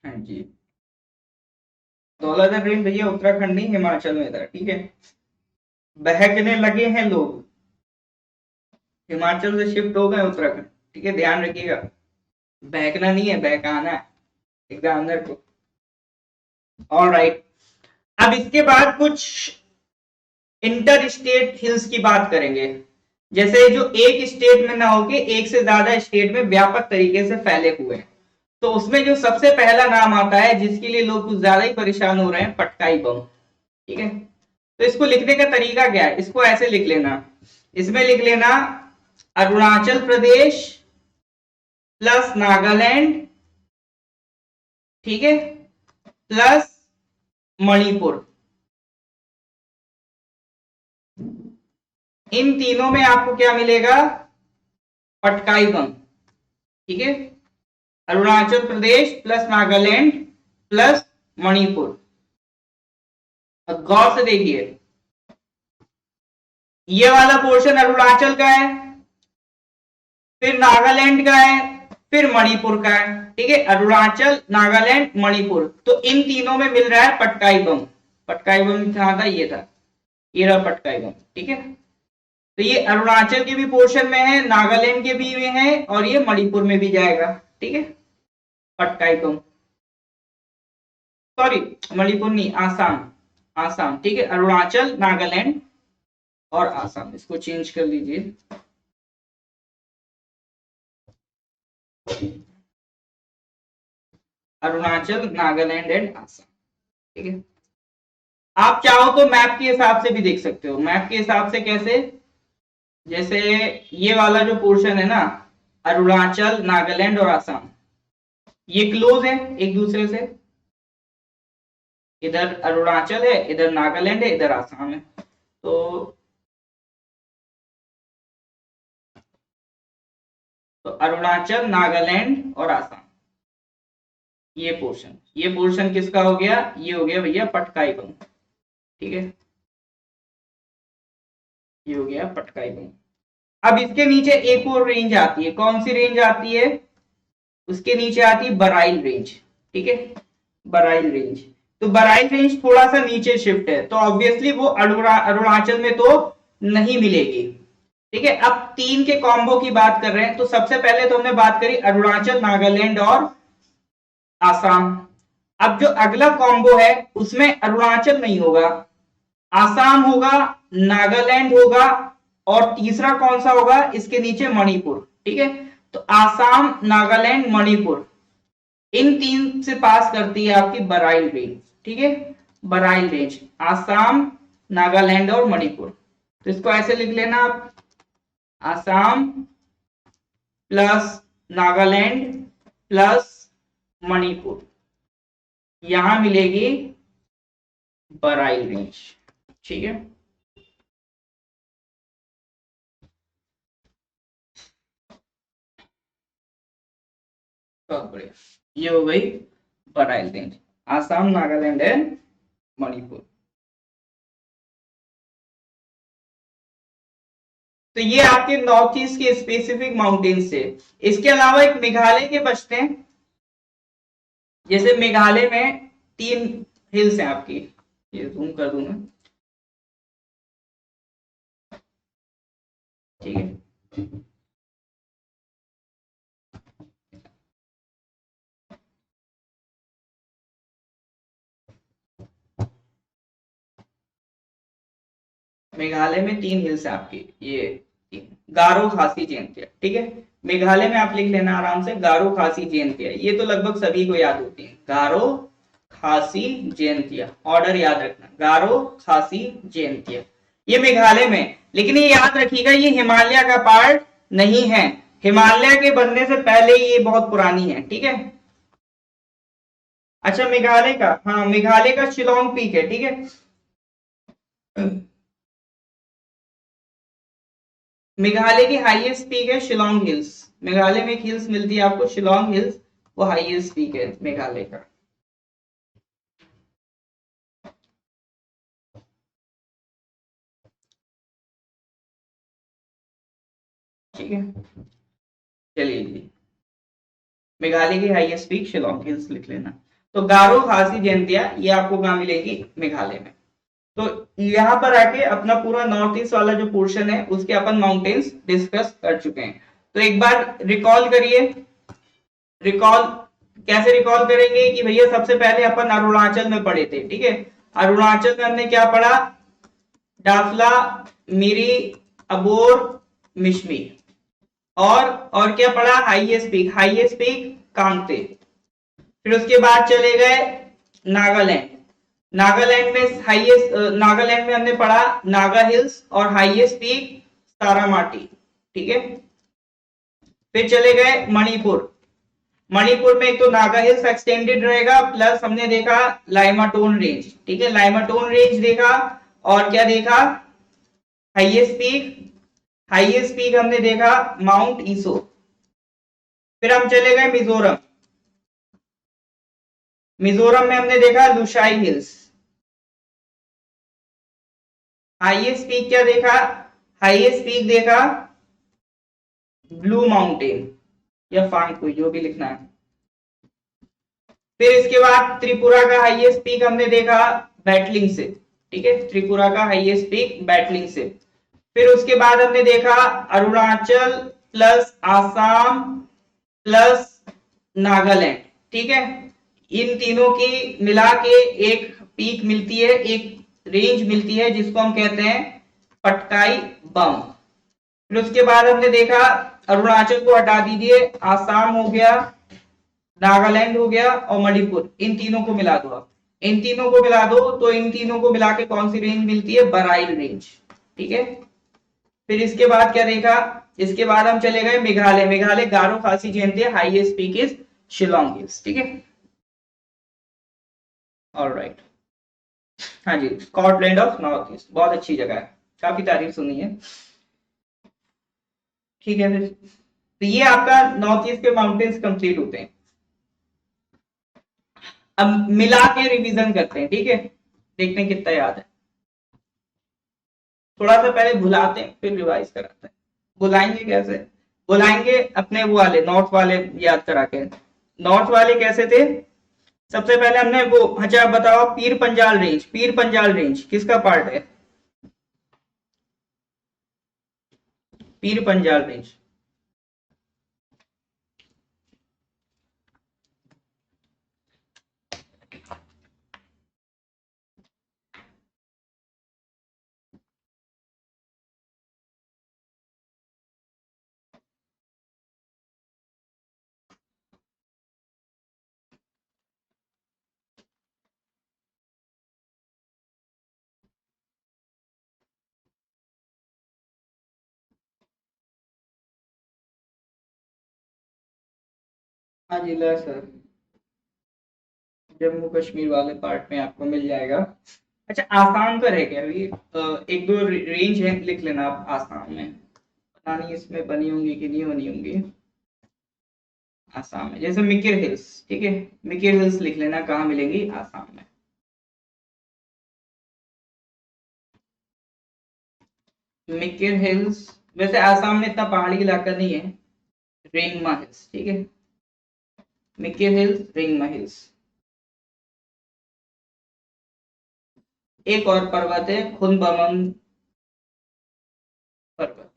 Speaker 1: हाँ जी, धौलाधर रेंज भैया उत्तराखंड नहीं, हिमाचल में था, ठीक है। बहकने लगे हैं लोग, हिमाचल से शिफ्ट हो गए उत्तराखंड, ठीक है, ध्यान रखिएगा। बहकना नहीं है, बहकाना है एग्जामिनर को। ऑलराइट, अब इसके बाद कुछ इंटर स्टेट हिल्स की बात करेंगे, जैसे जो एक स्टेट में ना होके एक से ज्यादा स्टेट में व्यापक तरीके से फैले हुए हैं। तो उसमें जो सबसे पहला नाम आता है, जिसके लिए लोग कुछ ज्यादा ही परेशान हो रहे हैं, पटकाई बम, ठीक है। तो इसको लिखने का तरीका क्या है, इसको ऐसे लिख लेना, इसमें लिख लेना अरुणाचल प्रदेश प्लस नागालैंड, ठीक है, प्लस मणिपुर। इन तीनों में आपको क्या मिलेगा, पटकाई बम, ठीक है। Arunachal Pradesh plus Nagaland plus Manipur. अब गौर से देखिए, ये वाला पोर्शन अरुणाचल का है, फिर नागालैंड का है, फिर मणिपुर का है, ठीक है। अरुणाचल, नागालैंड, मणिपुर, तो इन तीनों में मिल रहा है पटकाई बम। पटकाई बम कहां था, ये था, ये रहा पटकाई बम, ठीक है। तो ये अरुणाचल के भी पोर्शन में है, नागालैंड के भी में है, और ये मणिपुर में भी जाएगा, ठीक है, पटकाई बम। सॉरी, मणिपुर नहीं, आसाम, आसाम, ठीक है। अरुणाचल, नागालैंड और आसाम, इसको चेंज कर लीजिए। अरुणाचल, नागालैंड एंड आसाम, ठीक है। आप चाहो तो मैप के हिसाब से भी देख सकते हो। मैप के हिसाब से कैसे, जैसे ये वाला जो पोर्शन है ना, अरुणाचल, नागालैंड और आसाम, ये क्लोज है एक दूसरे से। इधर अरुणाचल है, इधर नागालैंड है, इधर आसाम है। तो अरुणाचल, नागालैंड और आसाम, ये पोर्शन किसका हो गया, ये हो गया भैया पटकाई बम, ठीक है, ये हो गया पटकाई बम। अब इसके नीचे एक और रेंज आती है, कौन सी रेंज आती है, उसके नीचे आती है बराइल रेंज, ठीक है, बराइल रेंज। तो बराइल रेंज थोड़ा सा नीचे शिफ्ट है, तो ऑब्वियसली वो अरुणाचल में तो नहीं मिलेगी, ठीक है। अब तीन के कॉम्बो की बात कर रहे हैं, तो सबसे पहले तो हमने बात करी अरुणाचल, नागालैंड और आसाम। अब जो अगला कॉम्बो है उसमें अरुणाचल नहीं होगा, आसाम होगा, नागालैंड होगा, और तीसरा कौन सा होगा इसके नीचे, मणिपुर। ठीक है, तो आसाम, नागालैंड, मणिपुर, इन तीन से पास करती है आपकी बराइल रेंज। ठीक है, बराइल रेंज, आसाम, नागालैंड और मणिपुर। तो इसको ऐसे लिख लेना आप, आसाम प्लस नागालैंड प्लस मणिपुर, यहां मिलेगी बराइल रेंज। ठीक है, बहुत बढ़िया, ये हो गई बराइल रेंज, आसाम, नागालैंड एंड मणिपुर। तो ये आपके नॉर्थ ईस्ट के स्पेसिफिक माउंटेन्स थे। इसके अलावा एक मेघालय के बचते हैं। जैसे मेघालय में तीन हिल्स हैं आपकी, ये जूम कर दूं मैं। ठीक है, मेघालय में तीन हिल्स है आपकी, ये गारो, खासी, जयंतिया। ठीक है, मेघालय में आप लिख लेना आराम से, गारो, खासी, जयंतिया। ये तो लगभग सभी को याद होती है, गारो, खासी, जयंतिया। ऑर्डर याद रखना, गारो, खासी, जयंतिया, ये मेघालय में। लेकिन ये याद रखिएगा, ये हिमालय का पार्ट नहीं है, हिमालय के बनने से पहले ये बहुत पुरानी है। ठीक है, अच्छा मेघालय का, हाँ मेघालय का शिलोंग पीक है। ठीक है, मेघालय की हाईएस्ट पीक है शिलोंग हिल्स। मेघालय में एक हिल्स मिलती है आपको, शिलोंग हिल्स, वो हाईएस्ट पीक है मेघालय का। ठीक है, चलिए जी, मेघालय की हाईएस्ट पीक शिलोंग हिल्स लिख लेना। तो गारो, खासी, जयंतिया, ये आपको कहाँ मिलेगी, मेघालय में। तो यहाँ पर आके अपना पूरा नॉर्थ ईस्ट वाला जो पोर्शन है उसके अपन माउंटेन्स डिस्कस कर चुके हैं। तो एक बार रिकॉल करिए, रिकॉल कैसे रिकॉल करेंगे कि भैया सबसे पहले अपन अरुणाचल में पढ़े थे। ठीक है, अरुणाचल में हमने क्या पढ़ा, डाफला, मिरी, अबोर, मिश्मी, और क्या पढ़ा, हाईएस्ट पीक, हाईएस्ट पीक कांगते। फिर उसके बाद चले गए नागालैंड, नागालैंड में हाईएस्ट, नागालैंड में हमने पढ़ा नागा हिल्स और हाईएस्ट पीक तारामाटी। ठीक है, फिर चले गए मणिपुर, मणिपुर में एक तो नागा हिल्स एक्सटेंडेड रहेगा, प्लस हमने देखा लाइमाटोन रेंज। ठीक है, लाइमाटोन रेंज देखा, और क्या देखा, हाईएस्ट पीक, हाईएस्ट पीक हमने देखा माउंट ईसो। फिर हम चले गए मिजोरम, मिजोरम में हमने देखा लुशाई हिल्स। हाईएस्ट पीक क्या देखा, हाईएस्ट पीक देखा ब्लू माउंटेन या फांगकुई, जो भी लिखना है। फिर इसके बाद त्रिपुरा का हाईएस्ट पीक हमने देखा बैटलिंग से। ठीक है, त्रिपुरा का हाईएस्ट पीक बैटलिंग से। फिर उसके बाद हमने देखा अरुणाचल प्लस आसाम प्लस नागालैंड। ठीक है, इन तीनों की मिला के एक पीक मिलती है, एक रेंज मिलती है जिसको हम कहते हैं पटकाई बम। फिर उसके बाद हमने देखा, अरुणाचल को हटा दीजिए, आसाम हो गया, नागालैंड हो गया और मणिपुर, इन तीनों को मिला दो आप, इन तीनों को मिला दो तो इन तीनों को मिला के कौन सी रेंज मिलती है, बराइल रेंज। ठीक है, फिर इसके बाद क्या देखा, इसके बाद हम चले गए मेघालय, मेघालय गारो, खासी, Jaintia, highest peak is Shillong hills. ठीक है, ऑलराइट, हाँ जी, स्कॉटलैंड ऑफ नॉर्थ ईस्ट, बहुत अच्छी जगह है, काफी तारीफ सुनी है। ठीक है, फिर तो ये आपका नॉर्थ ईस्ट के माउंटेन्स कंप्लीट होते हैं। अब मिला के रिवीजन करते हैं। ठीक है, देखते हैं कितना याद है। थोड़ा सा पहले भुलाते हैं फिर रिवाइज कराते हैं। बुलाएंगे कैसे, बुलाएंगे अपने वो वाले नॉर्थ वाले याद करा के। नॉर्थ वाले कैसे थे, सबसे पहले हमने वो, अच्छा आप बताओ, पीर पंजाल रेंज, पीर पंजाल रेंज किसका पार्ट है, पीर पंजाल रेंज, हाँ जिला सर, जम्मू कश्मीर वाले पार्ट में आपको मिल जाएगा। अच्छा आसाम का रह गया अभी, एक दो रेंज है लिख लेना आप आसाम में, पता नहीं इसमें बनी होंगी कि नहीं बनी होंगी। आसाम में जैसे मिकिर हिल्स, ठीक है, मिकिर हिल्स लिख लेना कहाँ मिलेंगी, आसाम में। मिकिर हिल्स, वैसे आसाम में इतना पहाड़ी इलाका नहीं है। रेंगमा हिल्स, ठीक है, मिकिर हिल्स, रेंगमा हिल्स। एक और पर्वत है खुनबमन पर्वत,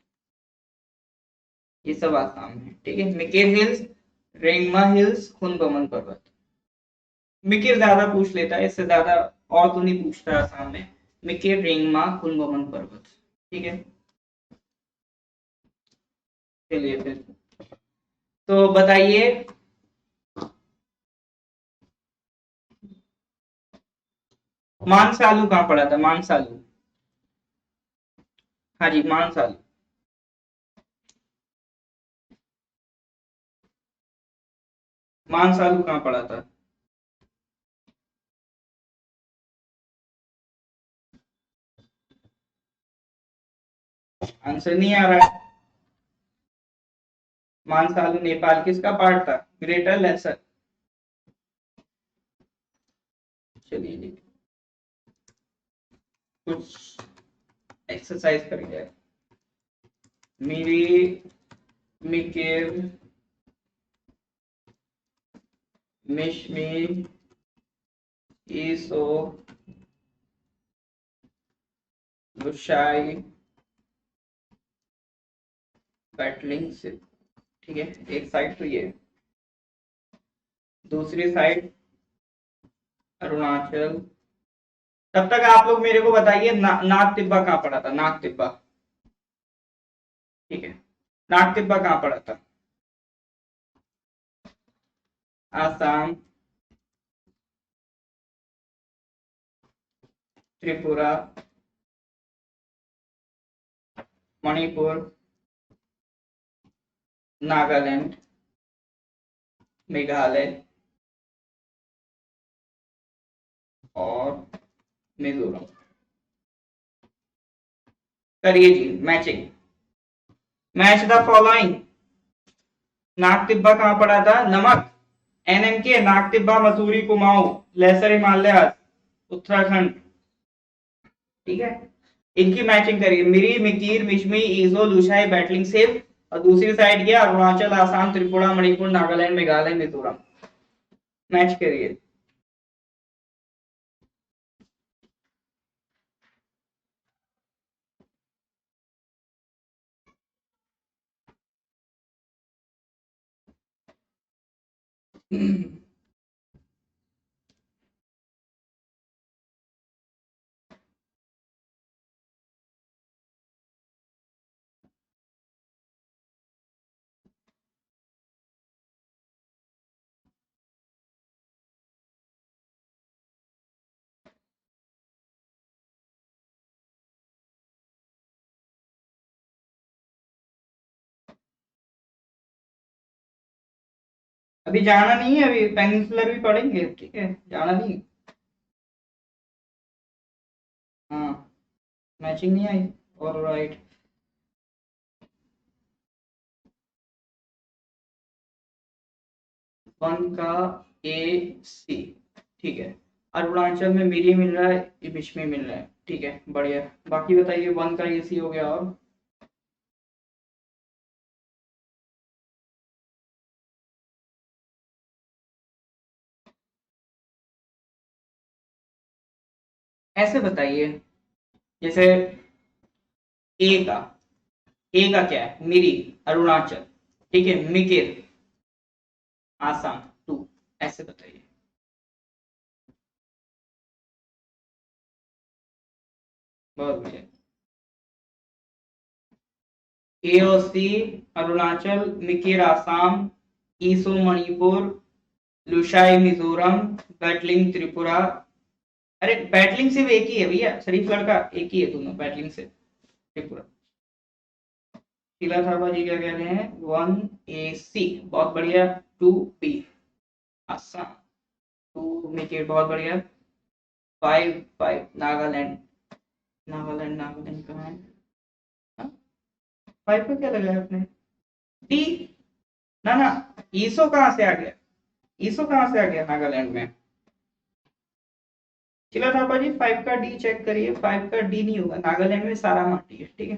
Speaker 1: ये सब आसाम में, ठीक है, मिकिर हिल्स, रेंगमा हिल्स, खुनबमन पर्वत। मिकिर ज्यादा पूछ लेता है, इससे ज्यादा और तो नहीं पूछता आसाम में। मिकिर, रेंगमा, खुनबमन पर्वत, ठीक है। चलिए फिर, तो बताइए, मानसालू कहाँ पड़ा था, मानसालू। हाँ जी मानसालू। मानसालू कहाँ पड़ा था। आंसर नहीं आ रहा है। मानसालू नेपाल किसका पार्ट था, ग्रेटर लेसर। चलिए जी, कुछ एक्सरसाइज करेंगे। मेरी मिकिर मिशमी ईसो लुशाई बैटलिंग से, ठीक है, एक साइड तो ये, दूसरी साइड अरुणाचल। तब तक आप लोग मेरे को बताइए नाग तिब्बा कहाँ पड़ा था, नाग तिब्बा, ठीक है, नाग तिब्बा कहाँ पड़ा था। आसाम, त्रिपुरा, मणिपुर, नागालैंड, मेघालय और मिजोरम। करिए जी मैचिंग, मैच द फॉलोइंग। नाग तिब्बा कहाँ पड़ा था, नमक, एनएमके, नाग तिब्बा, मसूरी, कुमाऊं, लेसर हिमालय, उत्तराखंड, ठीक है। इनकी मैचिंग करिए, मिरी, मिकीर, मिशमी, ईजो, लुशाई, बैटलिंग सेव, और दूसरी साइड गया अरुणाचल, आसाम, त्रिपुरा, मणिपुर, नागालैंड, मेघालय, मिजोरम। मैच करिए। अभी जाना नहीं है, अभी पेनिनसुलर भी पढ़ेंगे, ठीक है, जाना नहीं। हाँ, मैचिंग नहीं आई, और राइट। वन का ए सी, ठीक है, अरुणाचल में मिरी मिल रहा है, ये बीच में मिल रहा है, ठीक है, बढ़िया। बाकी बताइए, वन का ए सी हो गया, और ऐसे बताइए, जैसे ए का, ए का क्या है, मिरी, अरुणाचल, ठीक है, मिकिर, आसाम, टू, ऐसे बताइए। बहुत बढ़िया। ए और सी, अरुणाचल, मिकिर आसाम, ईसो मणिपुर, लुशाई मिजोरम, बैटलिंग त्रिपुरा। अरे बैटलिंग सिर्फ एक ही है भैया, शरीफ लड़का, एक ही है दोनों, बैटलिंग से त्रिपुरा। शीला थापा जी क्या कह रहे हैं, वन ए सी, बहुत बढ़िया। To be awesome, to make it बहुत बढ़िया। 5 5 नागालैंड, नागालैंड नागालैंड कहाँ है? 5 को क्या लगाया आपने? डी, ना ना, ईसो कहाँ से आ गया? ईसो कहाँ से आ गया नागालैंड में? चलो थापा जी 5 का डी चेक करिए, 5 का डी नहीं होगा, नागालैंड में सारा माटी है, ठीक है,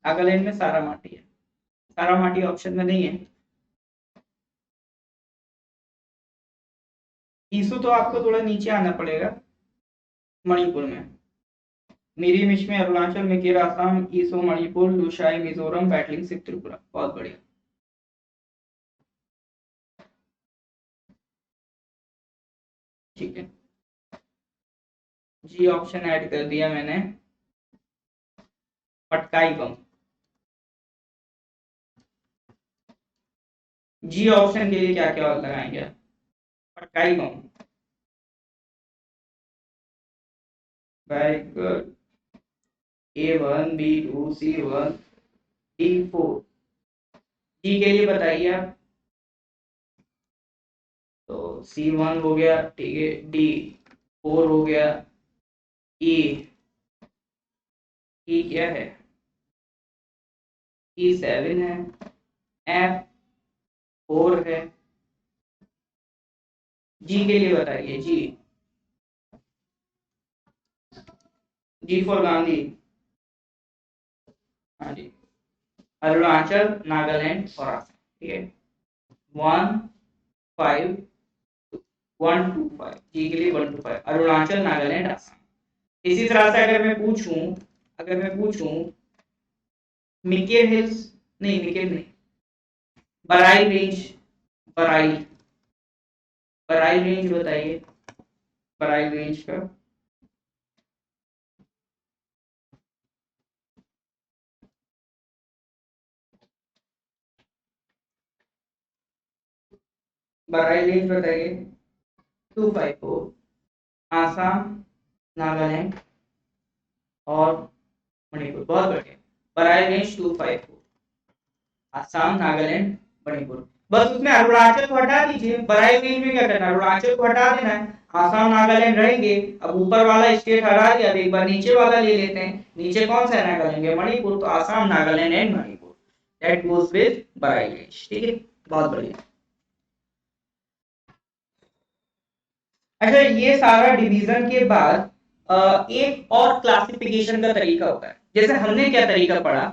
Speaker 1: नागालैंड में सारा माटी है, सारा माटी ऑप्शन में नहीं है। ईसो तो आपको थोड़ा नीचे आना पड़ेगा, मणिपुर में, मिरीमिश में अरुणाचल, मिकेर आसाम, ईसो मणिपुर, लुशाई मिजोरम, बैटलिंग सिख त्रिपुरा। बहुत बढ़िया, ठीक है जी, ऑप्शन ऐड कर दिया मैंने, पटकाई बम। जी ऑप्शन के लिए क्या क्या लगाएंगे? Patkai Bum, very good. A1 B2 C1 D4, G के लिए बताइए आप। तो C1 हो गया, ठीक है, D4 हो गया, E, E क्या है? E7 है, F4 है, जी के लिए बताइए। जी फॉर गांधी, हाँ जी, अरुणाचल, नागालैंड और आसाम, ठीक है, 1 5 1 2 5, जी के लिए 1 2 5, अरुणाचल, नागालैंड, आसाम। इसी तरह से अगर मैं पूछूं मिकेर हिल्स, नहीं मिकेर नहीं, बराई रेंज, बराई, बराई रेंज बताइए, बराई रेंज का। बराई रेंज बताइए। 254, आसाम, नागालैंड और मणिपुर। बहुत बढ़िया, बराई रेंज 254, आसाम, नागालैंड, मणिपुर। बस उसमें अरुणाचल को हटा दीजिए, बराई रेंज में क्या करना है, अरुणाचल को हटा देना है, आसाम नागालैंड रहेंगे। अब ऊपर वाला स्टेट हटा दिया, अब एक बार नीचे वाला ले लेते हैं, नीचे कौन सा है नागालैंड, मणिपुर, तो Assam, Nagaland and Manipur, that goes with बराई रेंज, ठीक है, बहुत बढ़िया। अच्छा, ये सारा डिवीजन के बाद एक और क्लासिफिकेशन का तरीका होता है। जैसे हमने क्या तरीका पढ़ा,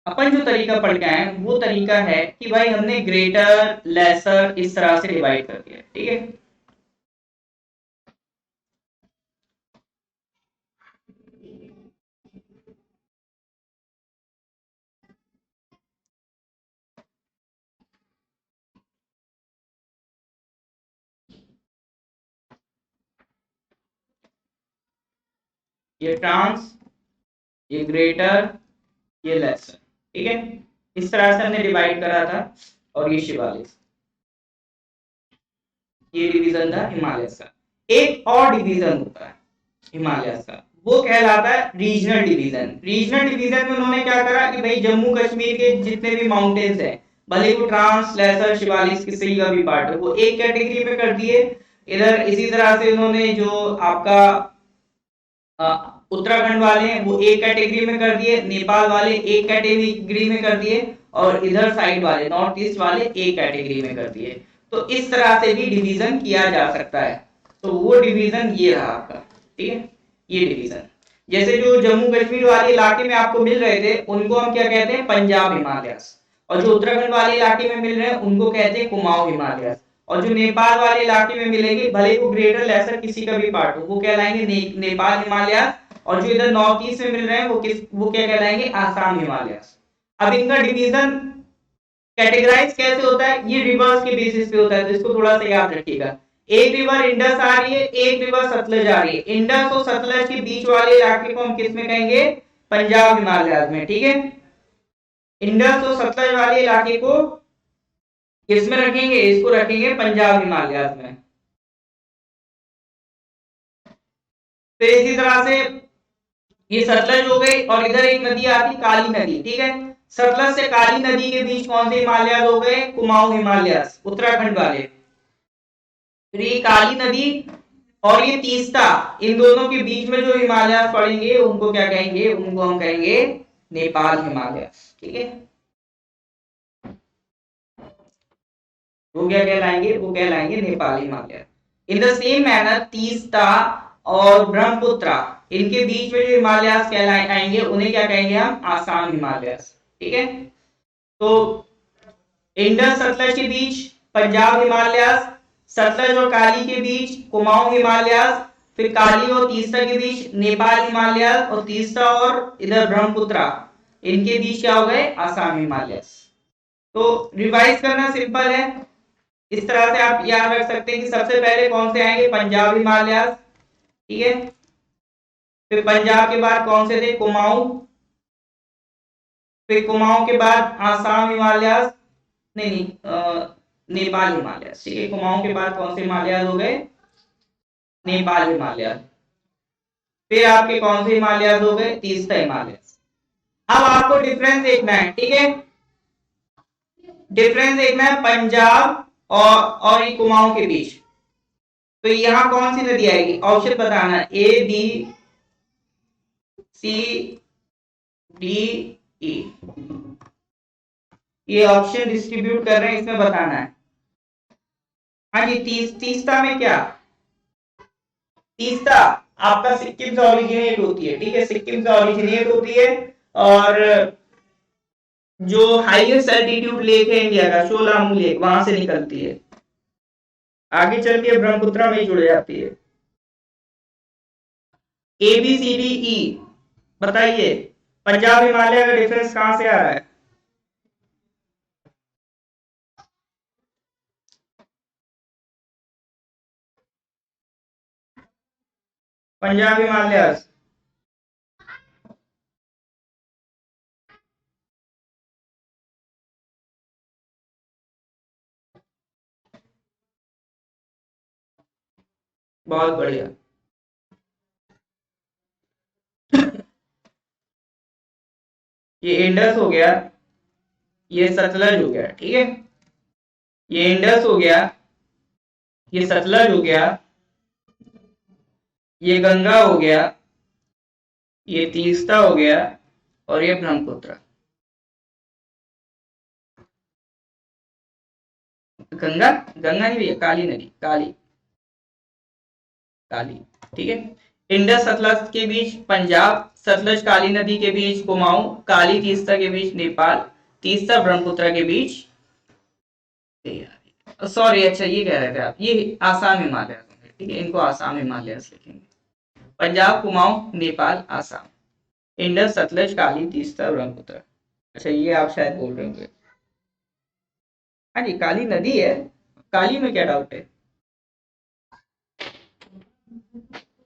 Speaker 1: अपन जो तरीका पढ़ के आए वो तरीका है कि भाई हमने ग्रेटर लेसर इस तरह से डिवाइड कर दिया, ठीक है। ये ट्रांस, ये ग्रेटर, ये लेसर, ठीक है, इस तरह से हमने डिवाइड करा था। और ये शिवालिक, ये डिवीजन था हिमालय का। एक और डिवीजन होता है हिमालय का, वो कहलाता है रीजनल डिवीजन। रीजनल डिवीजन में उन्होंने क्या करा कि भाई जम्मू कश्मीर के जितने भी माउंटेन्स हैं, भले वो ट्रांस, लेसर, शिवालिक किसी का भी पार्ट है, वो एक कैटेगरी में कर दिए। इधर इसी तरह से उन्होंने जो आपका उत्तराखंड वाले हैं वो एक कैटेगरी में कर दिए, नेपाल वाले एक कैटेगरी में कर दिए, और इधर साइड वाले नॉर्थ ईस्ट वाले एक कैटेगरी में कर दिए। तो इस तरह से भी डिवीजन किया जा सकता है। तो वो डिवीजन ये रहा आपका, ठीक है, ये डिवीजन। जैसे जो जम्मू कश्मीर वाले इलाके में आपको मिल रहे थे उनको हम क्या कहते हैं, पंजाब हिमालयस, और जो उत्तराखंड वाले इलाके में मिल रहे हैं उनको कहते हैं कुमाऊं हिमालयस, और जो नेपाल वाले इलाके में मिलेंगे भले वो ग्रेटर लेसर किसी का भी पार्ट हो, वो कहलाएंगे नेपाल हिमालयस, और जो इधर नॉर्थ ईस्ट में मिल रहे हैं वो क्या कहलाएंगे, आसाम हिमालयस। अब इनका डिवीजन कैटेगराइज कैसे होता है, ये रिवर्स के बेसिस पे होता है, तो इसको थोड़ा सा याद रखिएगा। एक रिवर इंडस आ रही है, एक रिवर सतलज आ रही है, इंडस और सतलज के बीच वाले इलाके को हम किस में कहेंगे, पंजाब हिमालय में, ठीक है। इंडस और सतलज वाले इलाके को किसमें रखेंगे, इसको रखेंगे पंजाब हिमालय में। फिर इसी तरह से ये सतलज हो गई, और इधर एक नदी आती काली नदी, ठीक है। सतलज से काली नदी के बीच कौन से हिमालय हो गए? कुमाऊं हिमालय, उत्तराखंड वाले। फिर ये काली नदी और ये तीस्ता, इन दोनों के बीच में जो हिमालय पड़ेंगे उनको क्या कहेंगे? उनको हम कहेंगे नेपाल हिमालय। ठीक है, वो क्या कहलाएंगे? वो कहलाएंगे Nepal Himalaya. In the same manner Teesta और ब्रह्मपुत्र, इनके बीच में जो हिमालय कहलाएंगे उन्हें क्या कहेंगे हम? आसाम हिमालय। ठीक है, तो इंडस सतलज के बीच पंजाब हिमालय, सतलज और काली के बीच कुमाऊं हिमालय, फिर काली और तीस्ता के बीच नेपाल हिमालय, और तीस्ता और इधर ब्रह्मपुत्र, इनके बीच क्या हो गए? आसाम हिमालय। तो रिवाइज करना सिंपल है, इस तरह से आप याद रख सकते हैं कि सबसे पहले कौन से आएंगे? पंजाब हिमालय। ठीक है, फिर पंजाब के बाद कौन से थे? कुमाऊं। फिर कुमाऊं के बाद आसाम हिमालय, नहीं नेपाल हिमालय। ठीक है, कुमाऊं के बाद कौन से हिमालय हो गए? नेपाल हिमालय। फिर आपके कौन से हिमालय हो गए? तीस्ता हिमालय। अब आपको डिफरेंस देखना है। ठीक है, डिफरेंस देखना है पंजाब और ये कुमाऊं के बीच। तो यहाँ कौन सी नदी आएगी? ऑप्शन बताना, A B C D E, ये ऑप्शन डिस्ट्रीब्यूट कर रहे हैं, इसमें बताना है। हाँ जी, तीस्ता में क्या? तीस्ता आपका सिक्किम से ओरिजिनेट होती है। ठीक है, सिक्किम से ओरिजिनेट होती है, और जो हाईएस्ट एल्टीट्यूड लेक है इंडिया का, शोलामू लेक, वहां से निकलती है, आगे चल के ब्रह्मपुत्र में जुड़ जाती है। A B C D E, बताइए पंजाब हिमालय का डिफरेंस कहां से आ रहा है? पंजाब हिमालय, बहुत बढ़िया। ये इंडस हो गया, ये सतलज हो गया। ठीक है, ये इंडस हो गया, ये सतलज हो गया, ये गंगा हो गया, ये तीस्ता हो गया, और ये ब्रह्मपुत्र। गंगा, गंगा नहीं भैया, काली नदी, काली, काली। ठीक है, इंडस सतलज के बीच पंजाब, सतलज काली नदी के बीच कुमाऊं, काली तीस्ता के बीच नेपाल, तीस्ता ब्रह्मपुत्र के बीच, सॉरी अच्छा ये कह रहे थे आप, ये आसाम हिमालय। ठीक है, इनको आसाम हिमालय लिखेंगे। पंजाब, कुमाऊं, नेपाल, आसाम, इंडस सतलज काली तीस्ता ब्रह्मपुत्र। अच्छा ये आप शायद बोल रहे होंगे, हाँ जी काली नदी है, काली में क्या डाउट है?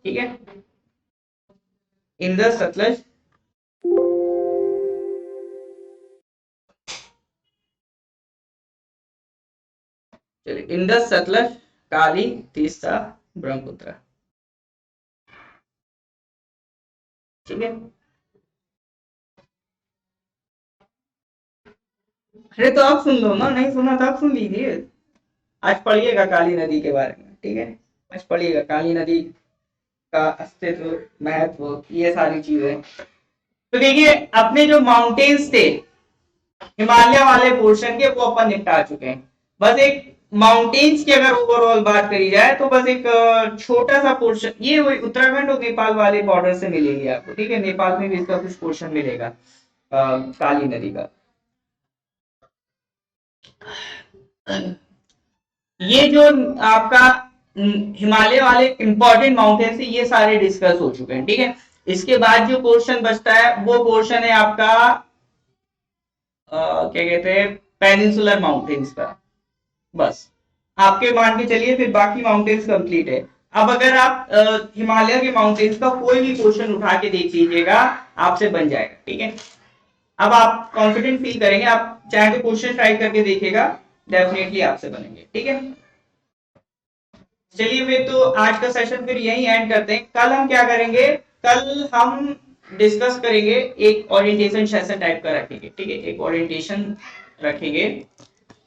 Speaker 1: ठीक है, इंडस सतलज, चलिए इंडस सतलज काली तीस्ता ब्रह्मपुत्र। ठीक है, अरे तो आप सुन लो ना, नहीं सुना तो आप सुन लीजिए, आज पढ़िएगा काली नदी के बारे में। ठीक है, आज पढ़िएगा काली नदी का अस्तित्व, महत्व, ये सारी चीजें। तो देखिए अपने जो माउंटेन्स थे हिमालय वाले पोर्शन के, वो अपन निपटा चुके हैं। बस एक माउंटेन्स की अगर ओवरऑल बात करी जाए तो बस एक छोटा सा पोर्शन, ये उत्तराखंड और नेपाल वाले बॉर्डर से मिलेगी आपको। ठीक है, नेपाल में भी इसका कुछ पोर्शन मिलेगा काली नदी का। ये जो आपका हिमालय वाले इंपॉर्टेंट माउंटेन से ये सारे डिस्कस हो चुके हैं। ठीक है, इसके बाद जो पोर्शन बचता है वो पोर्शन है आपका क्या कहते हैं, पेनिनसुलर माउंटेन्स का। बस आपके मान के चलिए फिर बाकी माउंटेन्स कंप्लीट है। अब अगर आप हिमालय के माउंटेन्स का कोई भी क्वेश्चन उठा के देख लीजिएगा, आपसे बन जाएगा। ठीक है, अब आप कॉन्फिडेंट फील करेंगे, आप चाहे तो क्वेश्चन ट्राई करके देखिएगा, डेफिनेटली आपसे बनेंगे। ठीक है, चलिए फिर तो आज का सेशन फिर यही एंड करते हैं। कल हम क्या करेंगे? कल हम डिस्कस करेंगे, एक ओरिएंटेशन सेशन टाइप का रखेंगे, ठीक है, एक ओरिएंटेशन रखेंगे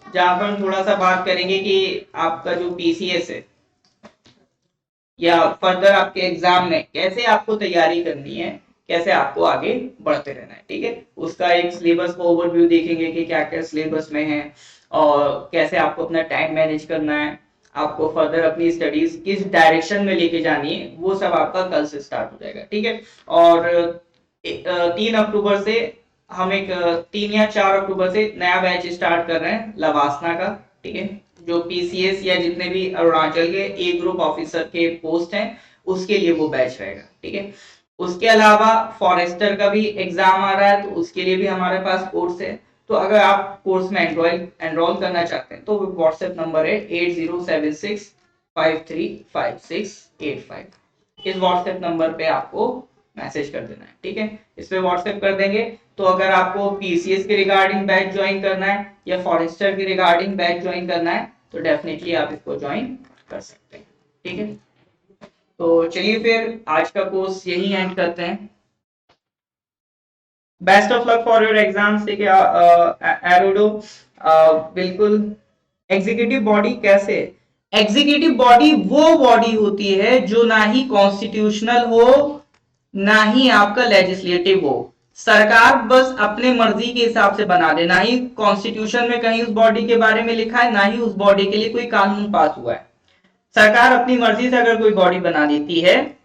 Speaker 1: जहां पर हम थोड़ा सा बात करेंगे कि आपका जो पीसीएस है या फर्दर आपके एग्जाम में कैसे आपको तैयारी करनी है, कैसे आपको आगे बढ़ते रहना है, ठीक है। उसका एक सिलेबस का ओवरव्यू देखेंगे कि क्या क्या सिलेबस में है और कैसे आपको अपना टाइम मैनेज करना है, आपको फर्दर अपनी स्टडीज किस डायरेक्शन में लेके जानी है, वो सब आपका कल से स्टार्ट हो जाएगा, ठीक है। और 3 अक्टूबर से हम एक 3 या 4 अक्टूबर से नया बैच स्टार्ट कर रहे हैं लवासना का, ठीक है। जो पीसीएस या जितने भी अरुणाचल के ए ग्रुप ऑफिसर के पोस्ट हैं उसके लिए वो बैच रहेगा, ठीक है। उसके अलावा फॉरेस्टर का भी एग्जाम आ रहा है, तो उसके लिए भी हमारे पास कोर्स है। तो अगर आप कोर्स में एनरोल करना चाहते हैं तो व्हाट्सएप नंबर है 8076535685। इस व्हाट्सएप नंबर पे आपको मैसेज कर देना है, ठीक है। इस पे व्हाट्सएप कर देंगे तो अगर आपको पीसीएस के रिगार्डिंग बैच ज्वाइन करना है या फॉरेस्टर के रिगार्डिंग बैच ज्वाइन करना है तो डेफिनेटली आप इसको ज्वाइन कर सकते हैं, ठीक है। तो चलिए फिर आज का कोर्स यही एंड करते हैं। Best of luck for your exams, ठीक है। एरोडो बिल्कुल। एग्जीक्यूटिव बॉडी कैसे, एग्जीक्यूटिव बॉडी वो बॉडी होती है जो ना ही कॉन्स्टिट्यूशनल हो ना ही आपका लेजिस्लेटिव हो। सरकार बस अपने मर्जी के हिसाब से बना दे, ना ही कॉन्स्टिट्यूशन में कहीं उस बॉडी के बारे में लिखा है, ना ही उस बॉडी के लिए कोई कानून पास हुआ है। सरकार अपनी मर्जी से अगर कोई बॉडी बना देती है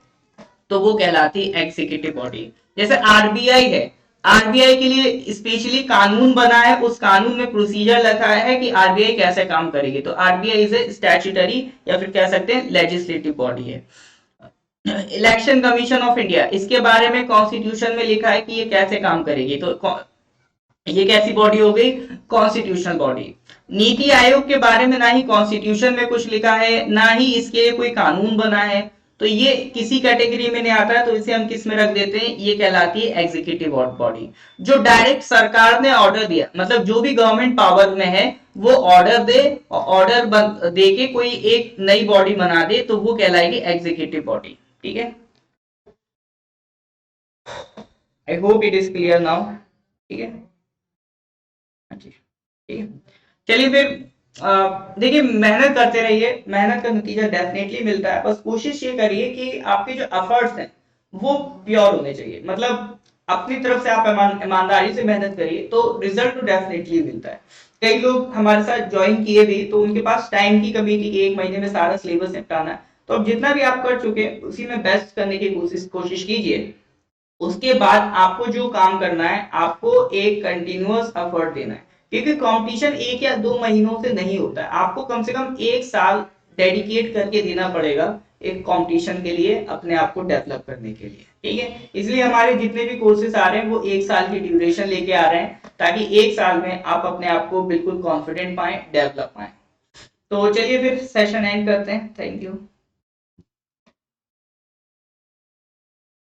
Speaker 1: तो वो कहलाती है एग्जीक्यूटिव बॉडी। जैसे आरबीआई है, आरबीआई के लिए स्पेशली कानून बना है, उस कानून में प्रोसीजर लिखा है कि आरबीआई कैसे काम करेगी, तो आरबीआई इज ए स्टैट्यूटरी या फिर कह सकते हैं लेजिस्लेटिव बॉडी है। इलेक्शन कमीशन ऑफ इंडिया, इसके बारे में कॉन्स्टिट्यूशन में लिखा है कि ये कैसे काम करेगी, तो ये कैसी बॉडी हो गई, कॉन्स्टिट्यूशनल बॉडी। नीति आयोग के बारे में ना ही कॉन्स्टिट्यूशन में कुछ लिखा है ना ही इसके लिए कोई कानून बना है, तो ये किसी कैटेगरी में नहीं आता है, तो इसे हम किस में रख देते हैं, ये कहलाती है एग्जीक्यूटिव बॉडी। जो डायरेक्ट सरकार ने ऑर्डर दिया, मतलब जो भी गवर्नमेंट पावर में है वो ऑर्डर दे, ऑर्डर दे के कोई एक नई बॉडी बना दे तो वो कहलाएगी एग्जीक्यूटिव बॉडी, ठीक है। I hope it is clear now, ठीक है। ठीक है, चलिए फिर देखिए मेहनत करते रहिए, मेहनत का नतीजा डेफिनेटली मिलता है। बस कोशिश ये करिए कि आपके जो एफर्ट्स हैं वो प्योर होने चाहिए, मतलब अपनी तरफ से आप ईमानदारी से मेहनत करिए तो रिजल्ट तो डेफिनेटली मिलता है। कई लोग हमारे साथ ज्वाइन किए भी तो उनके पास टाइम की कमी थी कि 1 महीने में सारा सिलेबस निपटाना है, तो अब जितना भी आप कर चुके उसी में बेस्ट करने की कोशिश कीजिए। उसके बाद आपको जो काम करना है आपको एक कंटिन्यूअस एफर्ट देना है, क्योंकि कंपटीशन 1 या 2 महीनों से नहीं होता है, आपको कम से कम 1 साल डेडिकेट करके देना पड़ेगा एक कंपटीशन के लिए, अपने आप को डेवलप करने के लिए, ठीक है। इसलिए हमारे जितने भी कोर्सेज आ रहे हैं वो 1 साल की ड्यूरेशन लेके आ रहे हैं ताकि 1 साल में आप अपने आप को बिल्कुल कॉन्फिडेंट पाए, डेवलप पाए। तो चलिए फिर सेशन एंड करते हैं, थैंक यू।